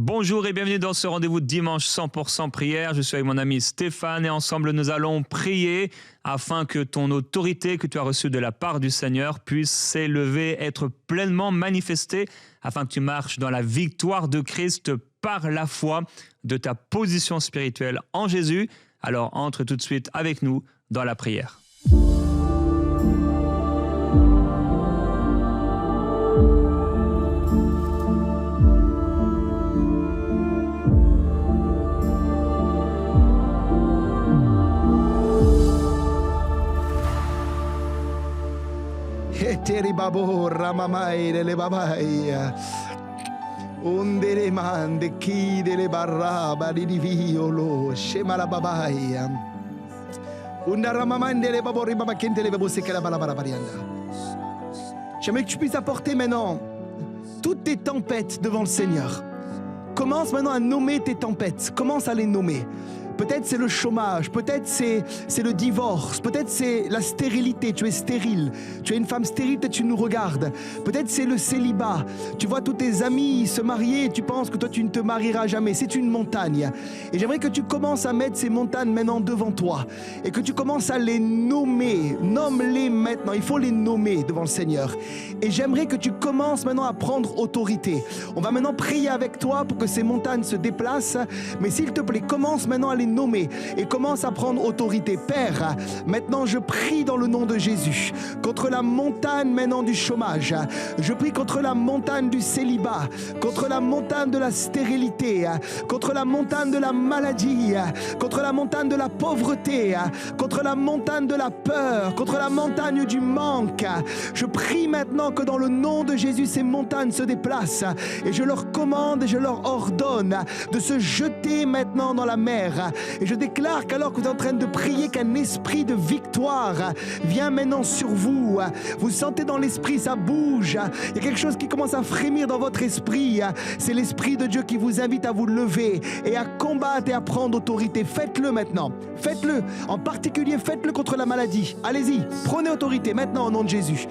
Bonjour et bienvenue dans ce rendez-vous de dimanche 100% prière. Je suis avec mon ami Stéphane et ensemble nous allons prier afin que ton autorité que tu as reçue de la part du Seigneur puisse s'élever, être pleinement manifestée afin que tu marches dans la victoire de Christ par la foi de ta position spirituelle en Jésus. Alors entre tout de suite avec nous dans la prière. Teri babo ramamai le babai ondere mande chi delle barraba di violo scema la babai onda ramamande le babo ribaba kente le babo seke la balabala varianda. J'aimerais que tu puisses apporter maintenant toutes tes tempêtes devant le Seigneur. Commence maintenant à nommer tes tempêtes, commence à les nommer. Peut-être c'est le chômage, peut-être c'est le divorce, peut-être c'est la stérilité, tu es stérile, tu es une femme stérile, peut-être tu nous regardes. Peut-être c'est le célibat, tu vois tous tes amis se marier et tu penses que toi tu ne te marieras jamais, c'est une montagne. Et j'aimerais que tu commences à mettre ces montagnes maintenant devant toi et que tu commences à les nommer, nomme-les maintenant, il faut les nommer devant le Seigneur. Et j'aimerais que tu commences maintenant à prendre autorité. On va maintenant prier avec toi pour que ces montagnes se déplacent, mais s'il te plaît, commence maintenant à les nommer et commence à prendre autorité. Père, maintenant je prie dans le nom de Jésus contre la montagne maintenant du chômage, je prie contre la montagne du célibat, contre la montagne de la stérilité, contre la montagne de la maladie, contre la montagne de la pauvreté, contre la montagne de la peur, contre la montagne du manque. Je prie maintenant que dans le nom de Jésus ces montagnes se déplacent et je leur commande et je leur ordonne de se jeter maintenant dans la mer. Et je déclare qu'alors que vous êtes en train de prier, qu'un esprit de victoire vient maintenant sur vous. Vous sentez dans l'esprit, ça bouge. Il y a quelque chose qui commence à frémir dans votre esprit. C'est l'Esprit de Dieu qui vous invite à vous lever et à combattre et à prendre autorité. Faites-le maintenant. Faites-le. En particulier, faites-le contre la maladie. Allez-y, prenez autorité maintenant au nom de Jésus.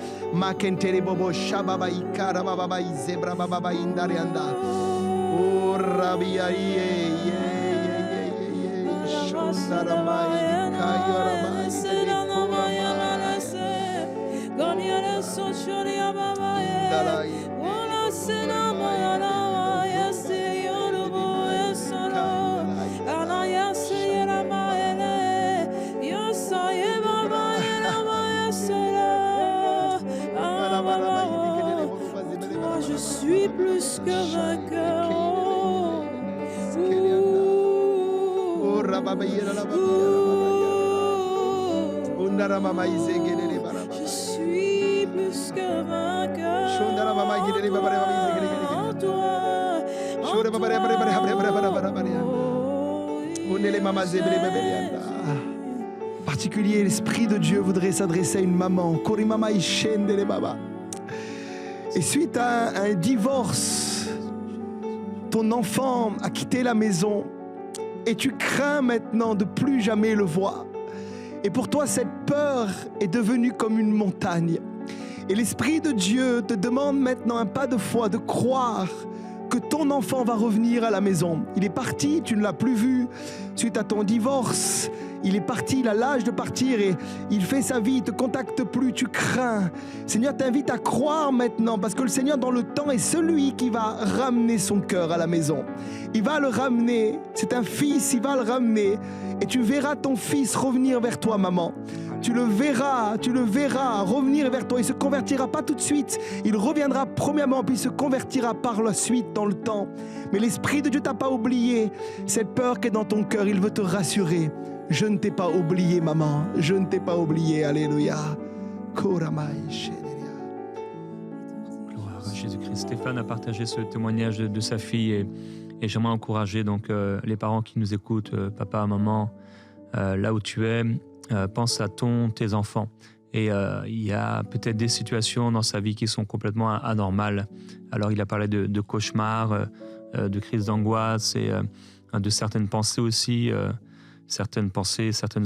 Je suis plus que vainqueur. Je suis plus que vainqueur en toi. Particulier, l'Esprit de Dieu voudrait s'adresser à une maman. Et suite à un divorce, ton enfant a quitté la maison et tu crains maintenant de plus jamais le voir. Et pour toi, cette peur est devenue comme une montagne. Et l'Esprit de Dieu te demande maintenant un pas de foi, de croire que ton enfant va revenir à la maison. Il est parti, tu ne l'as plus vu suite à ton divorce. Il est parti, il a l'âge de partir et il fait sa vie, il ne te contacte plus, tu crains. Seigneur t'invite à croire maintenant parce que le Seigneur dans le temps est celui qui va ramener son cœur à la maison. Il va le ramener, c'est un fils, il va le ramener et tu verras ton fils revenir vers toi, maman. Tu le verras revenir vers toi. Il ne se convertira pas tout de suite. Il reviendra premièrement, puis il se convertira par la suite dans le temps. Mais l'Esprit de Dieu ne t'a pas oublié. Cette peur qui est dans ton cœur, il veut te rassurer. Je ne t'ai pas oublié, maman. Je ne t'ai pas oublié. Alléluia. Gloire à Jésus-Christ. Stéphane a partagé ce témoignage de sa fille et j'aimerais encourager donc les parents qui nous écoutent, papa, maman, là où tu es. Pense à tes enfants. Et il y a peut-être des situations dans sa vie qui sont complètement anormales. Alors il a parlé de cauchemars, de crises d'angoisse et de certaines pensées aussi, certaines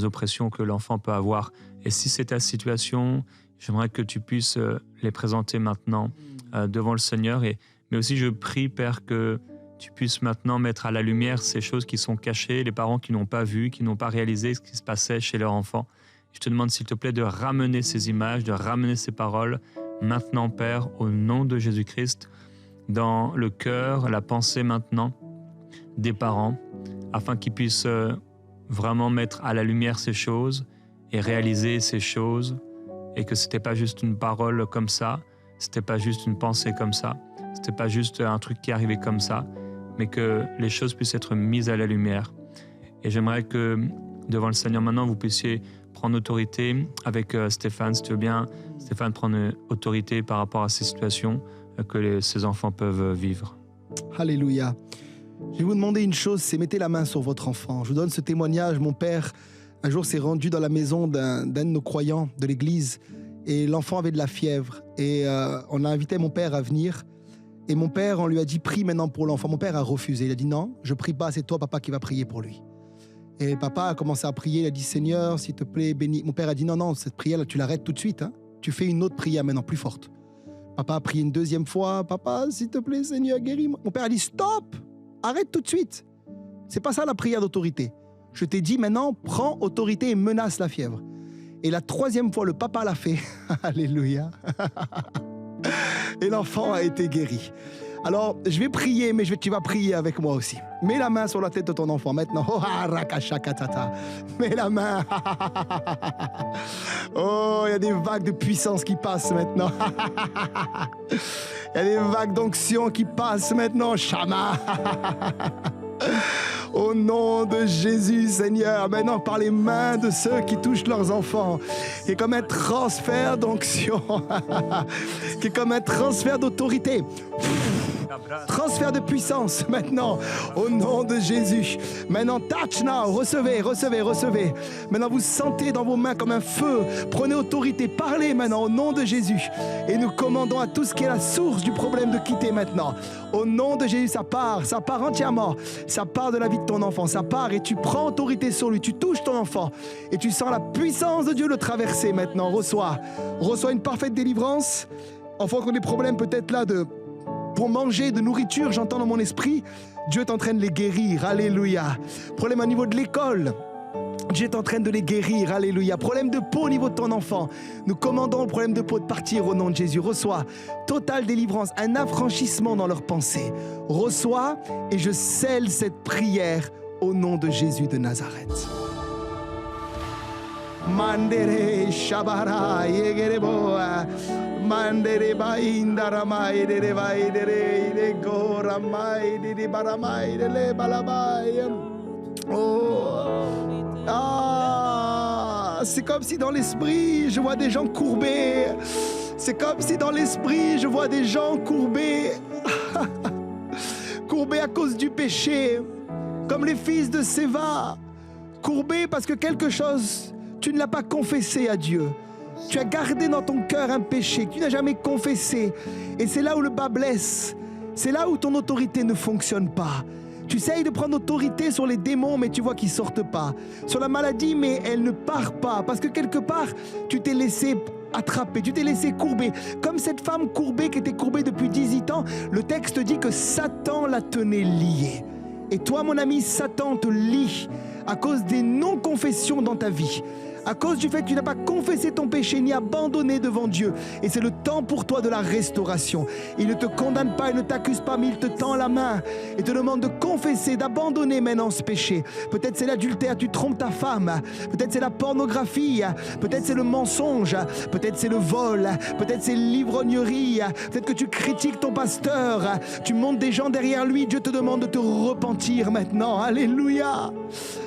oppressions que l'enfant peut avoir. Et si c'est ta situation, j'aimerais que tu puisses les présenter maintenant devant le Seigneur. Mais aussi je prie, Père, que tu puisses maintenant mettre à la lumière ces choses qui sont cachées, les parents qui n'ont pas vu, qui n'ont pas réalisé ce qui se passait chez leur enfant. Je te demande s'il te plaît de ramener ces images, de ramener ces paroles maintenant, Père, au nom de Jésus-Christ, dans le cœur, la pensée maintenant des parents, afin qu'ils puissent vraiment mettre à la lumière ces choses et réaliser ces choses, et que ce n'était pas juste une parole comme ça, ce n'était pas juste une pensée comme ça, ce n'était pas juste un truc qui arrivait comme ça, mais que les choses puissent être mises à la lumière. Et j'aimerais que devant le Seigneur maintenant, vous puissiez prendre autorité avec Stéphane, si tu veux bien, Stéphane, prendre autorité par rapport à ces situations que ces enfants peuvent vivre. Alléluia. Je vais vous demander une chose, c'est mettez la main sur votre enfant. Je vous donne ce témoignage. Mon père, un jour, s'est rendu dans la maison d'un de nos croyants de l'église et l'enfant avait de la fièvre. Et on a invité mon père à venir. Et mon père, on lui a dit, prie maintenant pour l'enfant. Mon père a refusé. Il a dit, non, je prie pas, c'est toi, papa, qui va prier pour lui. Et papa a commencé à prier. Il a dit, Seigneur, s'il te plaît, bénis. Mon père a dit, non, cette prière-là, tu l'arrêtes tout de suite. Hein. Tu fais une autre prière maintenant, plus forte. Papa a prié une deuxième fois. Papa, s'il te plaît, Seigneur, guéris-moi. Mon père a dit, stop, arrête tout de suite. C'est pas ça la prière d'autorité. Je t'ai dit maintenant, prends autorité et menace la fièvre. Et la troisième fois, le papa l'a fait. Alléluia. Et l'enfant a été guéri. Alors, je vais prier, mais tu vas prier avec moi aussi. Mets la main sur la tête de ton enfant maintenant. Oh, rakashakatata. Mets la main. Oh, il y a des vagues de puissance qui passent maintenant. Il y a des vagues d'onction qui passent maintenant. Shama. Au nom de Jésus, Seigneur, maintenant par les mains de ceux qui touchent leurs enfants, qui est comme un transfert d'onction, qui est comme un transfert d'autorité, transfert de puissance maintenant, au nom de Jésus. Maintenant, touch now, recevez, recevez, recevez. Maintenant, vous sentez dans vos mains comme un feu. Prenez autorité, parlez maintenant au nom de Jésus. Et nous commandons à tout ce qui est la source du problème de quitter maintenant. Au nom de Jésus, ça part entièrement. Ça part de la vie de ton enfant, ça part et tu prends autorité sur lui, tu touches ton enfant et tu sens la puissance de Dieu le traverser maintenant. Reçois une parfaite délivrance. Enfant qui ont des problèmes peut-être là pour manger de nourriture, j'entends dans mon esprit, Dieu est en train de les guérir, alléluia. Problème au niveau de l'école, Dieu est en train de les guérir, alléluia. Problème de peau au niveau de ton enfant, nous commandons le problème de peau de partir au nom de Jésus. Reçois totale délivrance, un affranchissement dans leurs pensées. Reçois et je scelle cette prière au nom de Jésus de Nazareth. Mandere shabara yegereboa mandere baindara maidere vaidere de gora maidere baramai de balabai. C'est comme si dans l'esprit je vois des gens courbés. C'est comme si dans l'esprit je vois des gens courbés. Courbés à cause du péché, comme les fils de Séva. Courbés parce que quelque chose, tu ne l'as pas confessé à Dieu. Tu as gardé dans ton cœur un péché que tu n'as jamais confessé. Et c'est là où le bas blesse. C'est là où ton autorité ne fonctionne pas. Tu essayes de prendre autorité sur les démons, mais tu vois qu'ils ne sortent pas. Sur la maladie, mais elle ne part pas. Parce que quelque part, tu t'es laissé attraper, tu t'es laissé courber. Comme cette femme courbée qui était courbée depuis 18 ans, le texte dit que Satan la tenait liée. Et toi, mon ami, Satan te lie à cause des non-confessions dans ta vie. À cause du fait que tu n'as pas confessé ton péché ni abandonné devant Dieu. Et c'est le temps pour toi de la restauration. Il ne te condamne pas, il ne t'accuse pas, mais il te tend la main et te demande de confesser, d'abandonner maintenant ce péché. Peut-être c'est l'adultère, tu trompes ta femme. Peut-être c'est la pornographie. Peut-être c'est le mensonge. Peut-être c'est le vol. Peut-être c'est l'ivrognerie. Peut-être que tu critiques ton pasteur. Tu montes des gens derrière lui. Dieu te demande de te repentir maintenant. Alléluia.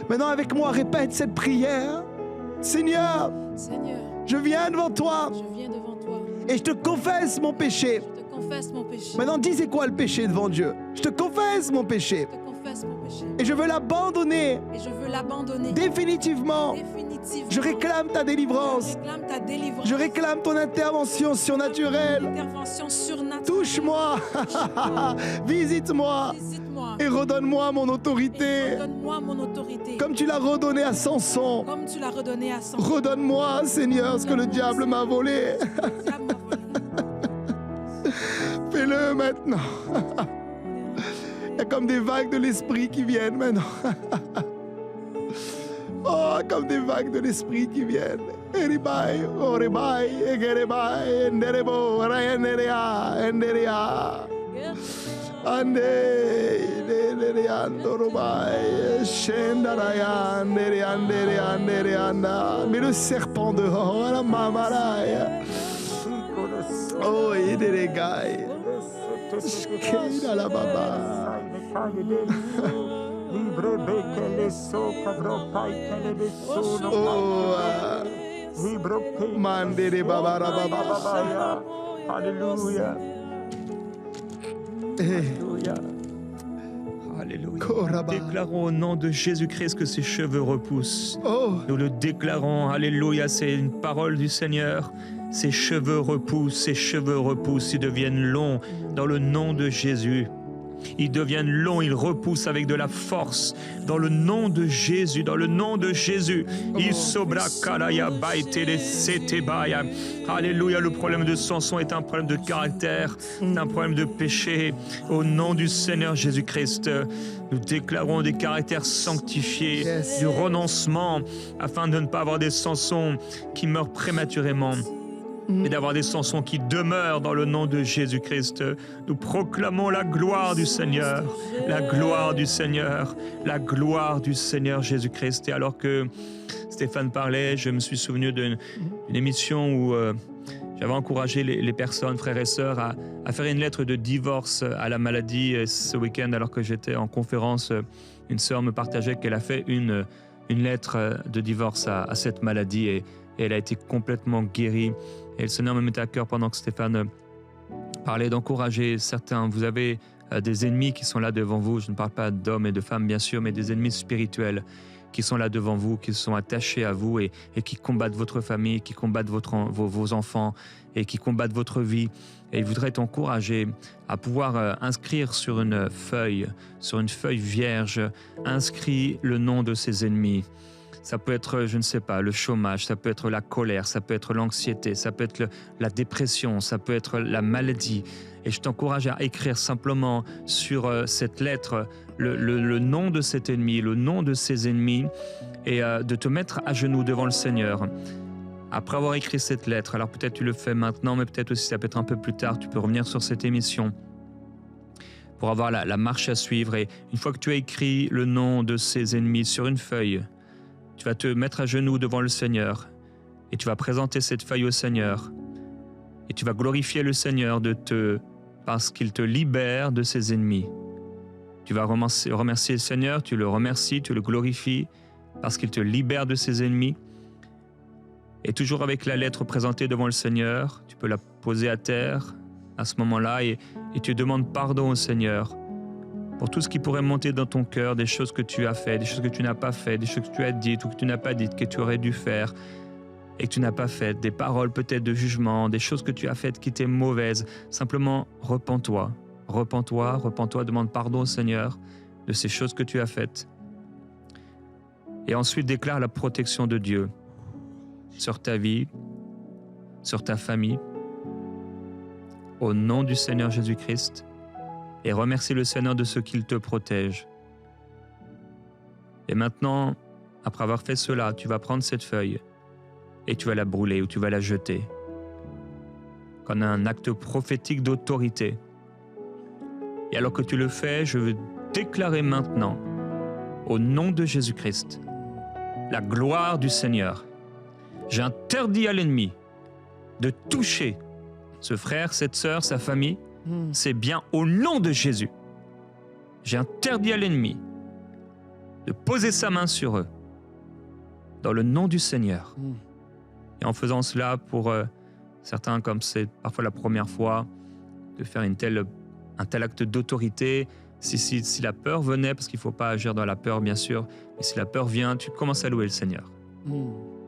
Maintenant avec moi, répète cette prière. Seigneur, je viens devant toi, et je te confesse mon péché. Maintenant, dis c'est quoi le péché devant Dieu? Je te confesse mon péché. Et je veux l'abandonner. Définitivement. Je réclame ta délivrance. Je réclame ton intervention surnaturelle. Touche-moi. Visite-moi. Et redonne-moi mon autorité. Comme tu l'as redonné à Samson. Redonne-moi, Seigneur, ce que le diable m'a volé. Fais-le maintenant. Il y a comme des vagues de l'esprit qui viennent maintenant. Oh, comme des vagues de l'esprit qui viennent. Eribai, Oribai, Egeribai, Enderebo, Rayanerea, Enderea. Ande, Andorobai, Shendaraya, Andereanda. Mais le serpent dehors, la mamaraya. Oh, Ederegai. Shkeina la baba. Oh, Mandere babara baba. Alléluia. Alléluia. Alléluia. Déclarons au nom de Jésus-Christ que ses cheveux repoussent. Oh. Nous le déclarons. Alléluia. C'est une parole du Seigneur. Ses cheveux repoussent, ils deviennent longs dans le nom de Jésus. Ils deviennent longs, ils repoussent avec de la force dans le nom de Jésus, dans le nom de Jésus. Alléluia, le problème de Samson est un problème de caractère, c'est un problème de péché. Au nom du Seigneur Jésus-Christ, nous déclarons des caractères sanctifiés, du renoncement, afin de ne pas avoir des Samsons qui meurent prématurément, et d'avoir des Samsons qui demeurent dans le nom de Jésus-Christ. Nous proclamons la gloire du Seigneur, la gloire du Seigneur, la gloire du Seigneur Jésus-Christ. Et alors que Stéphane parlait, je me suis souvenu d'une émission où j'avais encouragé les personnes, frères et sœurs, à faire une lettre de divorce à la maladie. Et ce week-end, alors que j'étais en conférence, une sœur me partageait qu'elle a fait une lettre de divorce à cette maladie et elle a été complètement guérie. Et le Seigneur me mettait à cœur pendant que Stéphane parlait d'encourager certains. Vous avez des ennemis qui sont là devant vous. Je ne parle pas d'hommes et de femmes, bien sûr, mais des ennemis spirituels qui sont là devant vous, qui sont attachés à vous et qui combattent votre famille, qui combattent vos enfants et qui combattent votre vie. Et ils voudraient t'encourager à pouvoir inscrire sur une feuille vierge, inscrit le nom de ces ennemis. Ça peut être, je ne sais pas, le chômage, ça peut être la colère, ça peut être l'anxiété, ça peut être la dépression, ça peut être la maladie. Et je t'encourage à écrire simplement sur cette lettre le nom de cet ennemi, le nom de ces ennemis, et de te mettre à genoux devant le Seigneur. Après avoir écrit cette lettre, alors peut-être tu le fais maintenant, mais peut-être aussi ça peut être un peu plus tard, tu peux revenir sur cette émission pour avoir la marche à suivre. Et une fois que tu as écrit le nom de ces ennemis sur une feuille, tu vas te mettre à genoux devant le Seigneur et tu vas présenter cette feuille au Seigneur et tu vas glorifier le Seigneur parce qu'il te libère de ses ennemis. Tu vas remercier le Seigneur, tu le remercies, tu le glorifies parce qu'il te libère de ses ennemis. Et toujours avec la lettre présentée devant le Seigneur, tu peux la poser à terre à ce moment-là et tu demandes pardon au Seigneur pour tout ce qui pourrait monter dans ton cœur, des choses que tu as fait, des choses que tu n'as pas fait, des choses que tu as dites ou que tu n'as pas dites, que tu aurais dû faire et que tu n'as pas faites, des paroles peut-être de jugement, des choses que tu as faites qui étaient mauvaises. Simplement, repens-toi, demande pardon au Seigneur de ces choses que tu as faites. Et ensuite, déclare la protection de Dieu sur ta vie, sur ta famille, au nom du Seigneur Jésus-Christ. Et remercie le Seigneur de ce qu'il te protège. Et maintenant, après avoir fait cela, tu vas prendre cette feuille et tu vas la brûler ou tu vas la jeter comme un acte prophétique d'autorité. Et alors que tu le fais, je veux déclarer maintenant, au nom de Jésus-Christ, la gloire du Seigneur. J'interdis à l'ennemi de toucher ce frère, cette sœur, sa famille. C'est bien au nom de Jésus. J'ai interdit à l'ennemi de poser sa main sur eux dans le nom du Seigneur. Et en faisant cela, pour certains, comme c'est parfois la première fois, de faire un tel acte d'autorité, si la peur venait, parce qu'il ne faut pas agir dans la peur bien sûr, mais si la peur vient, tu commences à louer le Seigneur.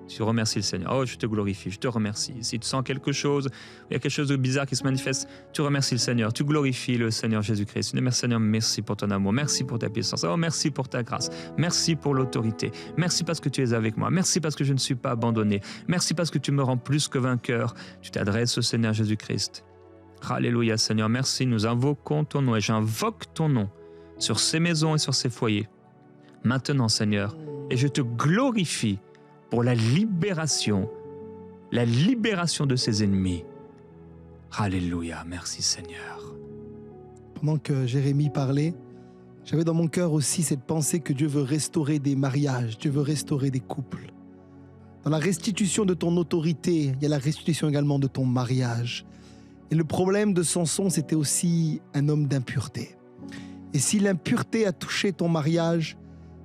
Tu remercies le Seigneur. Oh, je te glorifie, je te remercie. Si tu sens quelque chose, il y a quelque chose de bizarre qui se manifeste, tu remercies le Seigneur, tu glorifies le Seigneur Jésus-Christ. Merci Seigneur, merci pour ton amour, merci pour ta puissance, oh, merci pour ta grâce, merci pour l'autorité, merci parce que tu es avec moi, merci parce que je ne suis pas abandonné, merci parce que tu me rends plus que vainqueur. Tu t'adresses au Seigneur Jésus-Christ. Alléluia Seigneur, merci, nous invoquons ton nom et j'invoque ton nom sur ces maisons et sur ces foyers. Maintenant, Seigneur, et je te glorifie pour la libération de ses ennemis. Alléluia, merci Seigneur. Pendant que Jérémie parlait, j'avais dans mon cœur aussi cette pensée que Dieu veut restaurer des mariages, Dieu veut restaurer des couples. Dans la restitution de ton autorité, il y a la restitution également de ton mariage. Et le problème de Samson, c'était aussi un homme d'impureté. Et si l'impureté a touché ton mariage,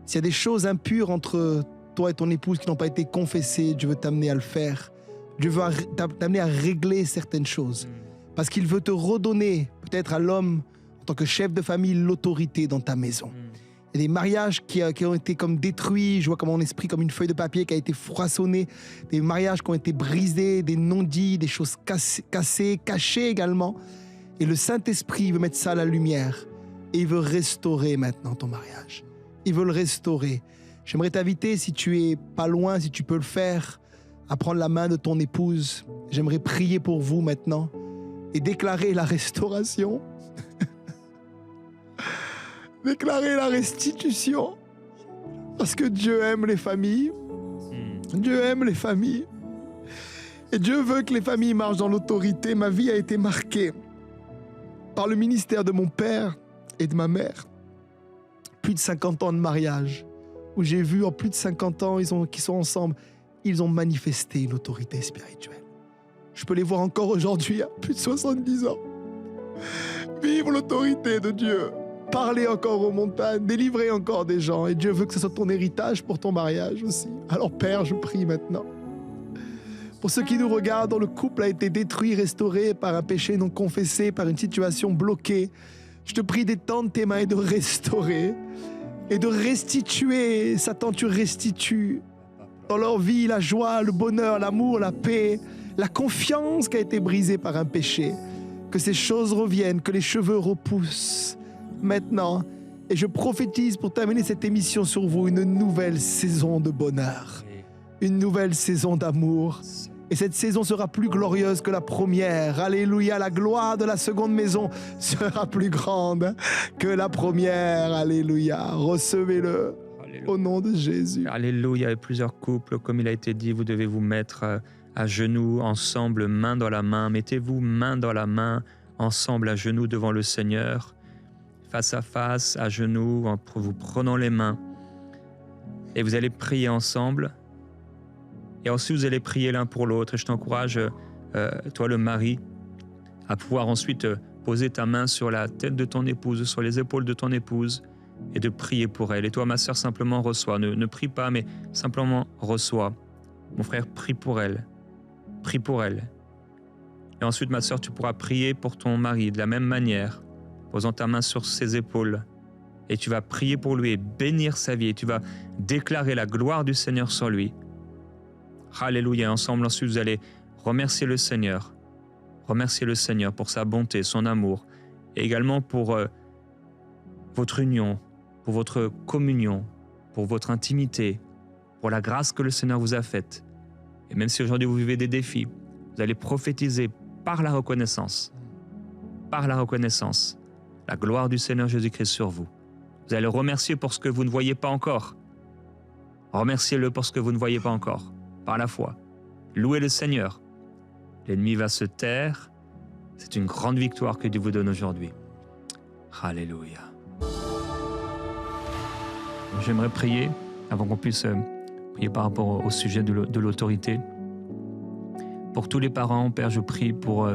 s'il y a des choses impures entre toi et ton épouse qui n'ont pas été confessées, Dieu veut t'amener à le faire. Dieu veut t'amener à régler certaines choses. Parce qu'il veut te redonner, peut-être à l'homme, en tant que chef de famille, l'autorité dans ta maison. Il y a des mariages qui ont été comme détruits, je vois comme mon esprit, comme une feuille de papier qui a été froissonnée, des mariages qui ont été brisés, des non-dits, des choses cassées, cachées également. Et le Saint-Esprit veut mettre ça à la lumière. Et il veut restaurer maintenant ton mariage. Il veut le restaurer. J'aimerais t'inviter, si tu es pas loin, si tu peux le faire, à prendre la main de ton épouse. J'aimerais prier pour vous maintenant et déclarer la restauration. Déclarer la restitution. Parce que Dieu aime les familles. Dieu aime les familles. Et Dieu veut que les familles marchent dans l'autorité. Ma vie a été marquée par le ministère de mon père et de ma mère. Plus de 50 ans de mariage, où j'ai vu en plus de 50 ans qu'ils sont ensemble, ils ont manifesté l'autorité spirituelle. Je peux les voir encore aujourd'hui, à plus de 70 ans. Vivre l'autorité de Dieu. Parler encore aux montagnes, délivrer encore des gens. Et Dieu veut que ce soit ton héritage pour ton mariage aussi. Alors Père, je prie maintenant. Pour ceux qui nous regardent, dont le couple a été détruit, restauré par un péché non confessé, par une situation bloquée, je te prie d'étendre tes mains et de restaurer et de restituer. Satan, tu restitues dans leur vie la joie, le bonheur, l'amour, la paix, la confiance qui a été brisée par un péché. Que ces choses reviennent, que les cheveux repoussent maintenant. Et je prophétise pour terminer cette émission sur vous une nouvelle saison de bonheur, une nouvelle saison d'amour. Et cette saison sera plus glorieuse que la première. Alléluia, la gloire de la seconde maison sera plus grande que la première. Alléluia, recevez-le. Alléluia. Au nom de Jésus. Alléluia, il y a plusieurs couples, comme il a été dit, vous devez vous mettre à genoux, ensemble, main dans la main. Mettez-vous main dans la main, ensemble, à genoux devant le Seigneur. Face à face, à genoux, en vous prenant les mains. Et vous allez prier ensemble. Et ensuite, vous allez prier l'un pour l'autre. Et je t'encourage, toi le mari, à pouvoir ensuite poser ta main sur la tête de ton épouse, sur les épaules de ton épouse, et de prier pour elle. Et toi, ma sœur, simplement reçois. Ne prie pas, mais simplement reçois. Mon frère, prie pour elle. Prie pour elle. Et ensuite, ma sœur, tu pourras prier pour ton mari de la même manière, posant ta main sur ses épaules. Et tu vas prier pour lui et bénir sa vie. Et tu vas déclarer la gloire du Seigneur sur lui. Alléluia. Ensemble, ensuite, vous allez remercier le Seigneur. Remercier le Seigneur pour sa bonté, son amour. Et également pour votre union, pour votre communion, pour votre intimité, pour la grâce que le Seigneur vous a faite. Et même si aujourd'hui vous vivez des défis, vous allez prophétiser par la reconnaissance, la gloire du Seigneur Jésus-Christ sur vous. Vous allez le remercier pour ce que vous ne voyez pas encore. Remerciez-le pour ce que vous ne voyez pas encore, par la foi. Louez le Seigneur. L'ennemi va se taire. C'est une grande victoire que Dieu vous donne aujourd'hui. Alléluia. J'aimerais prier, avant qu'on puisse prier par rapport au sujet de l'autorité. Pour tous les parents, Père, je prie pour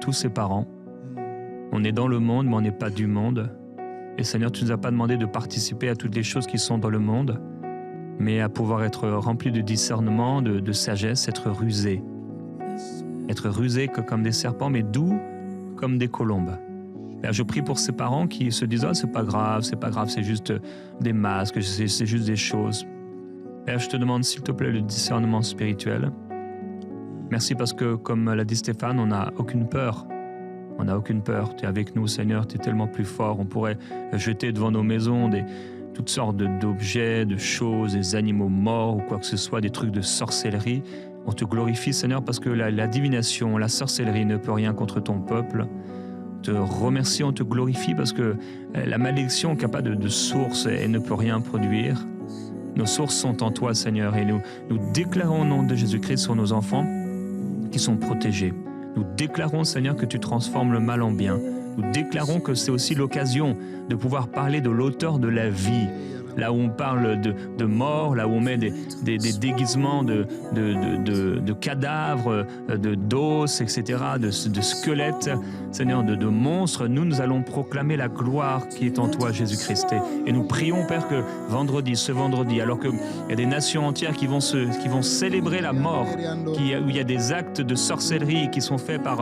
tous ces parents. On est dans le monde, mais on n'est pas du monde. Et Seigneur, tu ne nous as pas demandé de participer à toutes les choses qui sont dans le monde, mais à pouvoir être rempli de discernement, de sagesse, être rusé. Être rusé comme des serpents, mais doux comme des colombes. Père, je prie pour ces parents qui se disent « Oh, c'est pas grave, c'est juste des masques, c'est juste des choses. » Père, je te demande s'il te plaît le discernement spirituel. Merci parce que, comme l'a dit Stéphane, on n'a aucune peur. On n'a aucune peur. Tu es avec nous, Seigneur, tu es tellement plus fort. On pourrait jeter devant nos maisons toutes sortes d'objets, de choses, des animaux morts ou quoi que ce soit, des trucs de sorcellerie. On te glorifie, Seigneur, parce que la divination, la sorcellerie ne peut rien contre ton peuple. te remercie, on te glorifie parce que la malédiction n'a pas de source et ne peut rien produire. Nos sources sont en toi, Seigneur, et nous déclarons au nom de Jésus-Christ sur nos enfants qui sont protégés. Nous déclarons, Seigneur, que tu transformes le mal en bien. Nous déclarons que c'est aussi l'occasion de pouvoir parler de l'auteur de la vie. Là où on parle de mort, là où on met des déguisements de cadavres, d'os, etc., de squelettes, Seigneur, de monstres, nous allons proclamer la gloire qui est en toi, Jésus-Christ. Et nous prions, Père, que ce vendredi, alors qu'il y a des nations entières qui vont célébrer la mort, où il y a des actes de sorcellerie qui sont faits par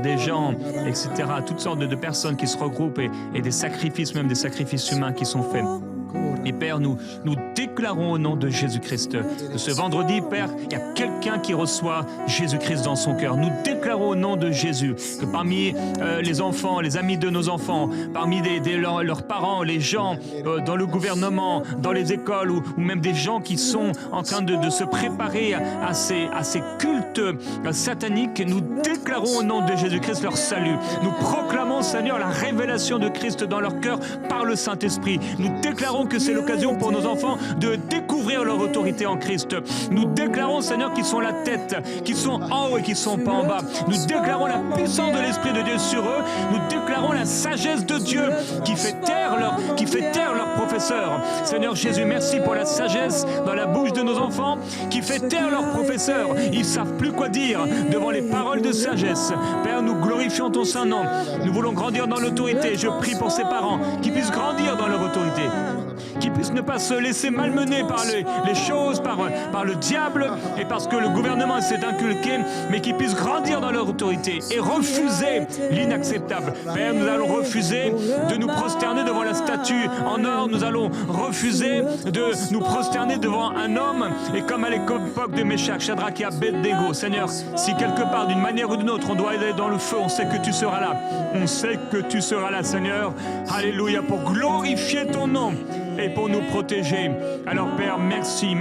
des gens, etc., toutes sortes de personnes qui se regroupent et des sacrifices, même des sacrifices humains qui sont faits. Et Père, nous déclarons au nom de Jésus-Christ que ce vendredi, Père, il y a quelqu'un qui reçoit Jésus-Christ dans son cœur. Nous déclarons au nom de Jésus que parmi les enfants, les amis de nos enfants, parmi leurs parents, les gens dans le gouvernement, dans les écoles ou même des gens qui sont en train de se préparer à ces cultes sataniques, nous déclarons au nom de Jésus-Christ leur salut. Nous proclamons, Seigneur, la révélation de Christ dans leur cœur par le Saint-Esprit. Nous déclarons que c'est l'occasion pour nos enfants de découvrir leur autorité en Christ. Nous déclarons, Seigneur, qu'ils sont la tête, qu'ils sont en haut et qu'ils sont pas en bas. Nous déclarons la puissance de l'Esprit de Dieu sur eux. Nous déclarons la sagesse de Dieu qui fait taire leurs professeurs. Seigneur Jésus, merci pour la sagesse dans la bouche de nos enfants qui fait taire leurs professeurs. Ils ne savent plus quoi dire devant les paroles de sagesse. Père, nous glorifions ton saint nom. Nous voulons grandir dans l'autorité. Je prie pour ces parents qui puissent grandir dans leur autorité, qui puissent ne pas se laisser malmener par les choses, par le diable et parce que le gouvernement s'est inculqué, mais qui puissent grandir dans leur autorité et refuser l'inacceptable. Père, nous allons refuser de nous prosterner devant la statue en or, nous allons refuser de nous prosterner devant un homme, et comme à l'époque de Méchach, Shadrach et Abednego, Seigneur, si quelque part, d'une manière ou d'une autre, on doit aller dans le feu, on sait que tu seras là. On sait que tu seras là, Seigneur. Alléluia, pour glorifier ton nom et pour nous protéger. Alors Père, merci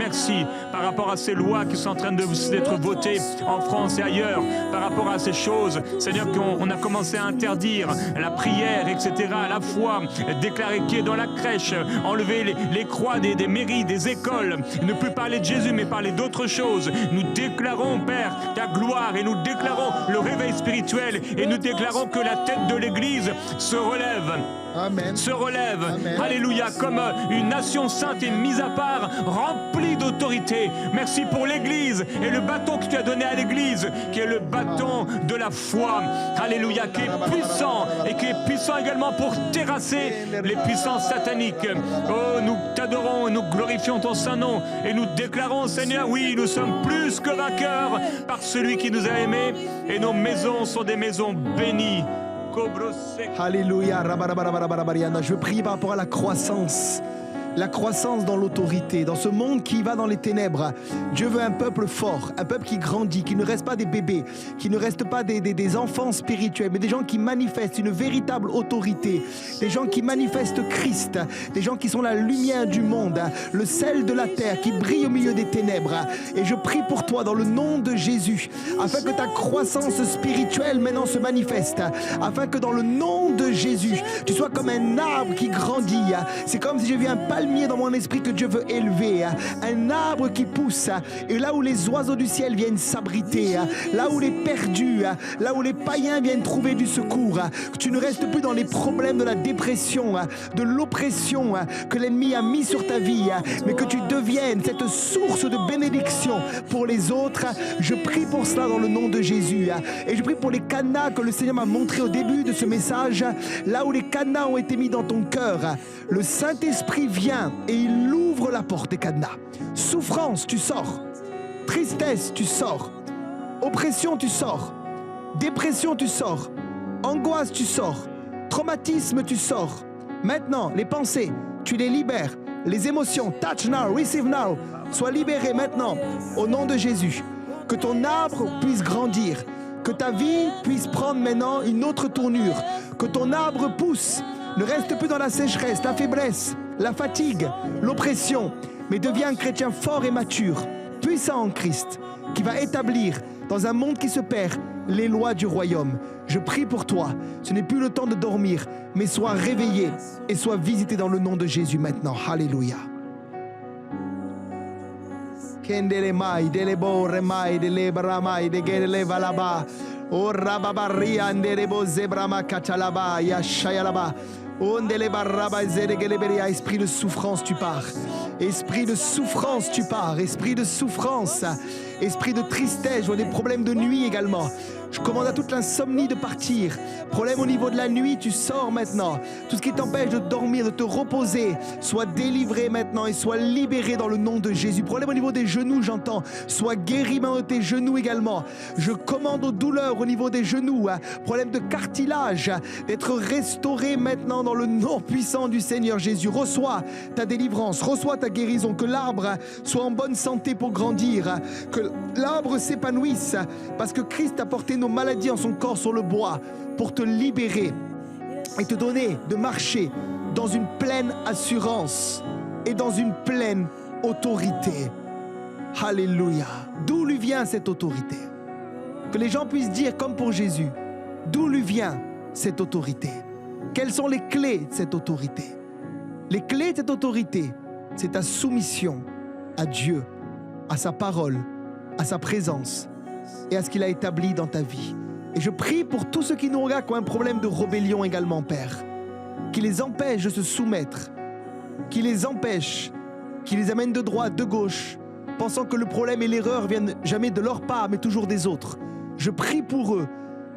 par rapport à ces lois qui sont en train d'être votées en France et ailleurs, par rapport à ces choses, Seigneur, qu'on a commencé à interdire la prière, etc., la foi, déclarer qui est dans la crèche, enlever les croix des mairies, des écoles, ne plus parler de Jésus mais parler d'autres choses. Nous déclarons, Père, ta gloire et nous déclarons le réveil spirituel et nous déclarons que la tête de l'Église se relève. Amen. Se relève, Amen. Alléluia, comme une nation sainte et mise à part, remplie d'autorité. Merci pour l'Église et le bâton que tu as donné à l'Église, qui est le bâton de la foi, Alléluia, qui est puissant et qui est puissant également pour terrasser les puissances sataniques. Oh, nous t'adorons, nous glorifions ton saint nom et nous déclarons, Seigneur, oui, nous sommes plus que vainqueurs par celui qui nous a aimés et nos maisons sont des maisons bénies. Alléluia. Je veux prier par rapport à la croissance dans l'autorité, dans ce monde qui va dans les ténèbres. Dieu veut un peuple fort, un peuple qui grandit, qui ne reste pas des bébés, qui ne reste pas des enfants spirituels, mais des gens qui manifestent une véritable autorité, des gens qui manifestent Christ, des gens qui sont la lumière du monde, le sel de la terre qui brille au milieu des ténèbres. Et je prie pour toi dans le nom de Jésus, afin que ta croissance spirituelle maintenant se manifeste, afin que dans le nom de Jésus, tu sois comme un arbre qui grandit. C'est comme si j'ai vu un palmier dans mon esprit que Dieu veut élever, un arbre qui pousse, et là où les oiseaux du ciel viennent s'abriter, là où les perdus, là où les païens viennent trouver du secours, que tu ne restes plus dans les problèmes de la dépression, de l'oppression que l'ennemi a mis sur ta vie, mais que tu deviennes cette source de bénédiction pour les autres. Je prie pour cela dans le nom de Jésus, et je prie pour les cadenas que le Seigneur m'a montré au début de ce message, là où les cadenas ont été mis dans ton cœur. Le Saint-Esprit vient et il ouvre la porte des cadenas. Souffrance, tu sors. Tristesse, tu sors. Oppression, tu sors. Dépression, tu sors. Angoisse, tu sors. Traumatisme, tu sors. Maintenant, les pensées, tu les libères. Les émotions, touch now, receive now. Sois libéré maintenant au nom de Jésus. Que ton arbre puisse grandir. Que ta vie puisse prendre maintenant une autre tournure. Que ton arbre pousse. Ne reste plus dans la sécheresse, la faiblesse, la fatigue, l'oppression, mais deviens un chrétien fort et mature, puissant en Christ, qui va établir dans un monde qui se perd les lois du royaume. Je prie pour toi. Ce n'est plus le temps de dormir, mais sois réveillé et sois visité dans le nom de Jésus maintenant. Alléluia. Kendele mai, dele borre mai, dele bramai, de gele valaba. O rababaria andere bo zebrama katalaba, ya shayalaba. Ondele baraba zeregeleberia. Esprit de souffrance, tu pars. Esprit de souffrance, tu pars. Esprit de souffrance. Esprit de tristesse, je vois des problèmes de nuit également. Je commande à toute l'insomnie de partir. Problème au niveau de la nuit, tu sors maintenant. Tout ce qui t'empêche de dormir, de te reposer, sois délivré maintenant et sois libéré dans le nom de Jésus. Problème au niveau des genoux, j'entends. Sois guéri maintenant de tes genoux également. Je commande aux douleurs au niveau des genoux. Problème de cartilage, d'être restauré maintenant dans le nom puissant du Seigneur Jésus. Reçois ta délivrance, reçois ta guérison. Que l'arbre soit en bonne santé pour grandir. Que l'arbre s'épanouisse parce que Christ a porté nos maladies en son corps sur le bois pour te libérer et te donner de marcher dans une pleine assurance et dans une pleine autorité. Alléluia. D'où lui vient cette autorité? Que les gens puissent dire comme pour Jésus, d'où lui vient cette autorité? Quelles sont les clés de cette autorité? Les clés de cette autorité, c'est ta soumission à Dieu, à sa parole, à sa présence et à ce qu'il a établi dans ta vie. Et je prie pour tous ceux qui nous regardent qui ont un problème de rébellion également, Père, qui les empêche de se soumettre, qui les empêche, qui les amène de droite, de gauche, pensant que le problème et l'erreur viennent jamais de leur part, mais toujours des autres. Je prie pour eux,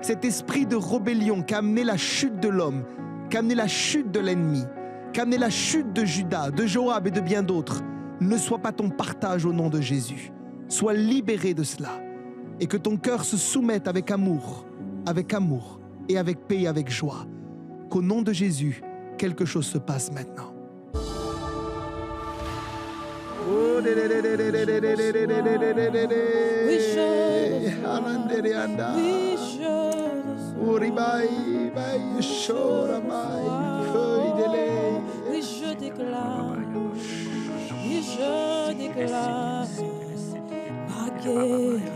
cet esprit de rébellion qui a amené la chute de l'homme, qui a amené la chute de l'ennemi, qui a amené la chute de Judas, de Joab et de bien d'autres, ne soit pas ton partage au nom de Jésus. Sois libéré de cela. Et que ton cœur se soumette avec amour et avec paix et avec joie. Qu'au nom de Jésus, quelque chose se passe maintenant. Je déclare la guérison.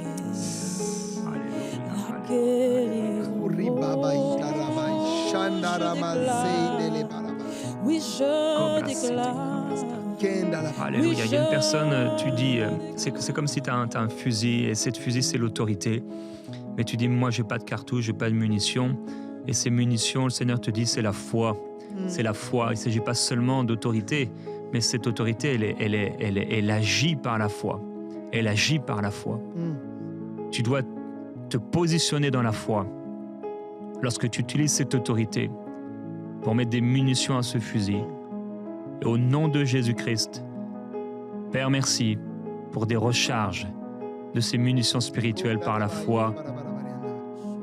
Oui, je déclare. Alléluia. Il y a une personne, tu dis, c'est comme si tu as un fusil, et cette fusil, c'est l'autorité. Mais tu dis, moi, j'ai pas de cartouche, j'ai pas de munitions. Et ces munitions, le Seigneur te dit, c'est la foi. C'est la foi. Il ne s'agit pas seulement d'autorité, mais cette autorité, elle agit par la foi. Elle agit par la foi. Tu dois te positionner dans la foi lorsque tu utilises cette autorité pour mettre des munitions à ce fusil. Et au nom de Jésus-Christ, Père, merci pour des recharges de ces munitions spirituelles par la foi.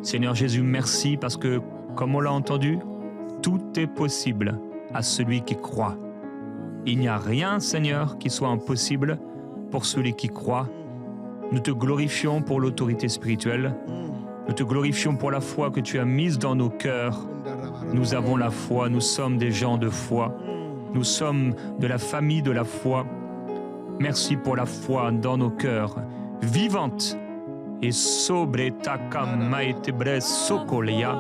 Seigneur Jésus, merci parce que, comme on l'a entendu, tout est possible à celui qui croit. Il n'y a rien, Seigneur, qui soit impossible pour celui qui croit. Nous te glorifions pour l'autorité spirituelle. Nous te glorifions pour la foi que tu as mise dans nos cœurs. Nous avons la foi, nous sommes des gens de foi. Nous sommes de la famille de la foi. Merci pour la foi dans nos cœurs, vivante. Et sobre takamaitebre sokolia.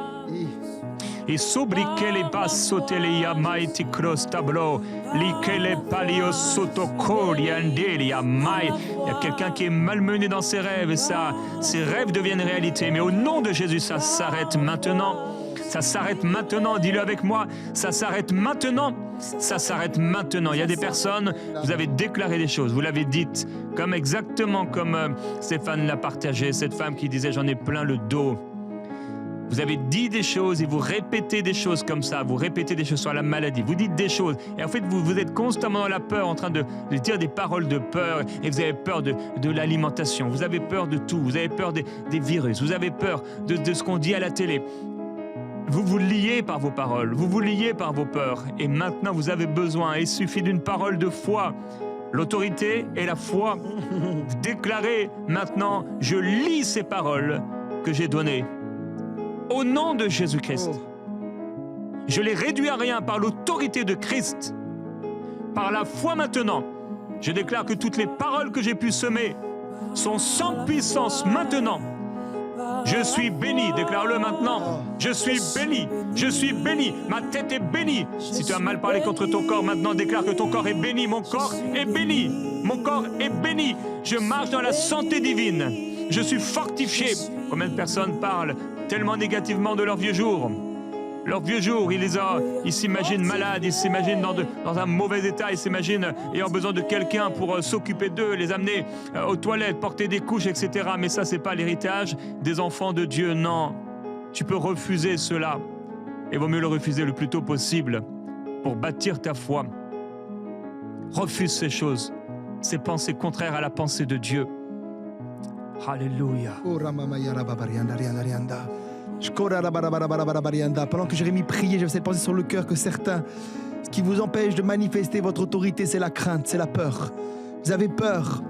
Et sobre kele basotelia maiti cross tableau, likele palio sotokori andelia mai. Il y a quelqu'un qui est malmené dans ses rêves et ça, ses rêves deviennent réalité. Mais au nom de Jésus, ça s'arrête maintenant. Ça s'arrête maintenant, dis-le avec moi, ça s'arrête maintenant, ça s'arrête maintenant. Il y a des personnes, vous avez déclaré des choses, vous l'avez dites, comme exactement comme Stéphane l'a partagé, cette femme qui disait « j'en ai plein le dos ». Vous avez dit des choses et vous répétez des choses comme ça, vous répétez des choses sur la maladie, vous dites des choses et en fait vous êtes constamment dans la peur, en train de dire des paroles de peur et vous avez peur de l'alimentation, vous avez peur de tout, vous avez peur des virus, vous avez peur de ce qu'on dit à la télé. Vous vous liez par vos paroles, vous vous liez par vos peurs et maintenant vous avez besoin, il suffit d'une parole de foi. L'autorité et la foi. Déclarez maintenant, je lis ces paroles que j'ai données. Au nom de Jésus-Christ, je les réduis à rien par l'autorité de Christ. Par la foi maintenant, je déclare que toutes les paroles que j'ai pu semer sont sans puissance maintenant. Je suis béni. Déclare-le maintenant. Je suis béni. Je suis béni. Ma tête est bénie. Si tu as mal parlé contre ton corps, maintenant déclare que ton corps est béni. Mon corps est béni. Mon corps est béni. Je marche dans la santé divine. Je suis fortifié. Combien de personnes parlent tellement négativement de leurs vieux jours? Leurs vieux jours, ils s'imaginent malades, ils s'imaginent dans un mauvais état, ils s'imaginent ayant besoin de quelqu'un pour s'occuper d'eux, les amener aux toilettes, porter des couches, etc. Mais ça, c'est pas l'héritage des enfants de Dieu, non. Tu peux refuser cela. Et vaut mieux le refuser le plus tôt possible pour bâtir ta foi. Refuse ces choses, ces pensées contraires à la pensée de Dieu. Alléluia. Pendant que Jérémie priait, j'avais cette pensée sur le cœur que certains, ce qui vous empêche de manifester votre autorité, c'est la crainte, c'est la peur. Vous avez peur.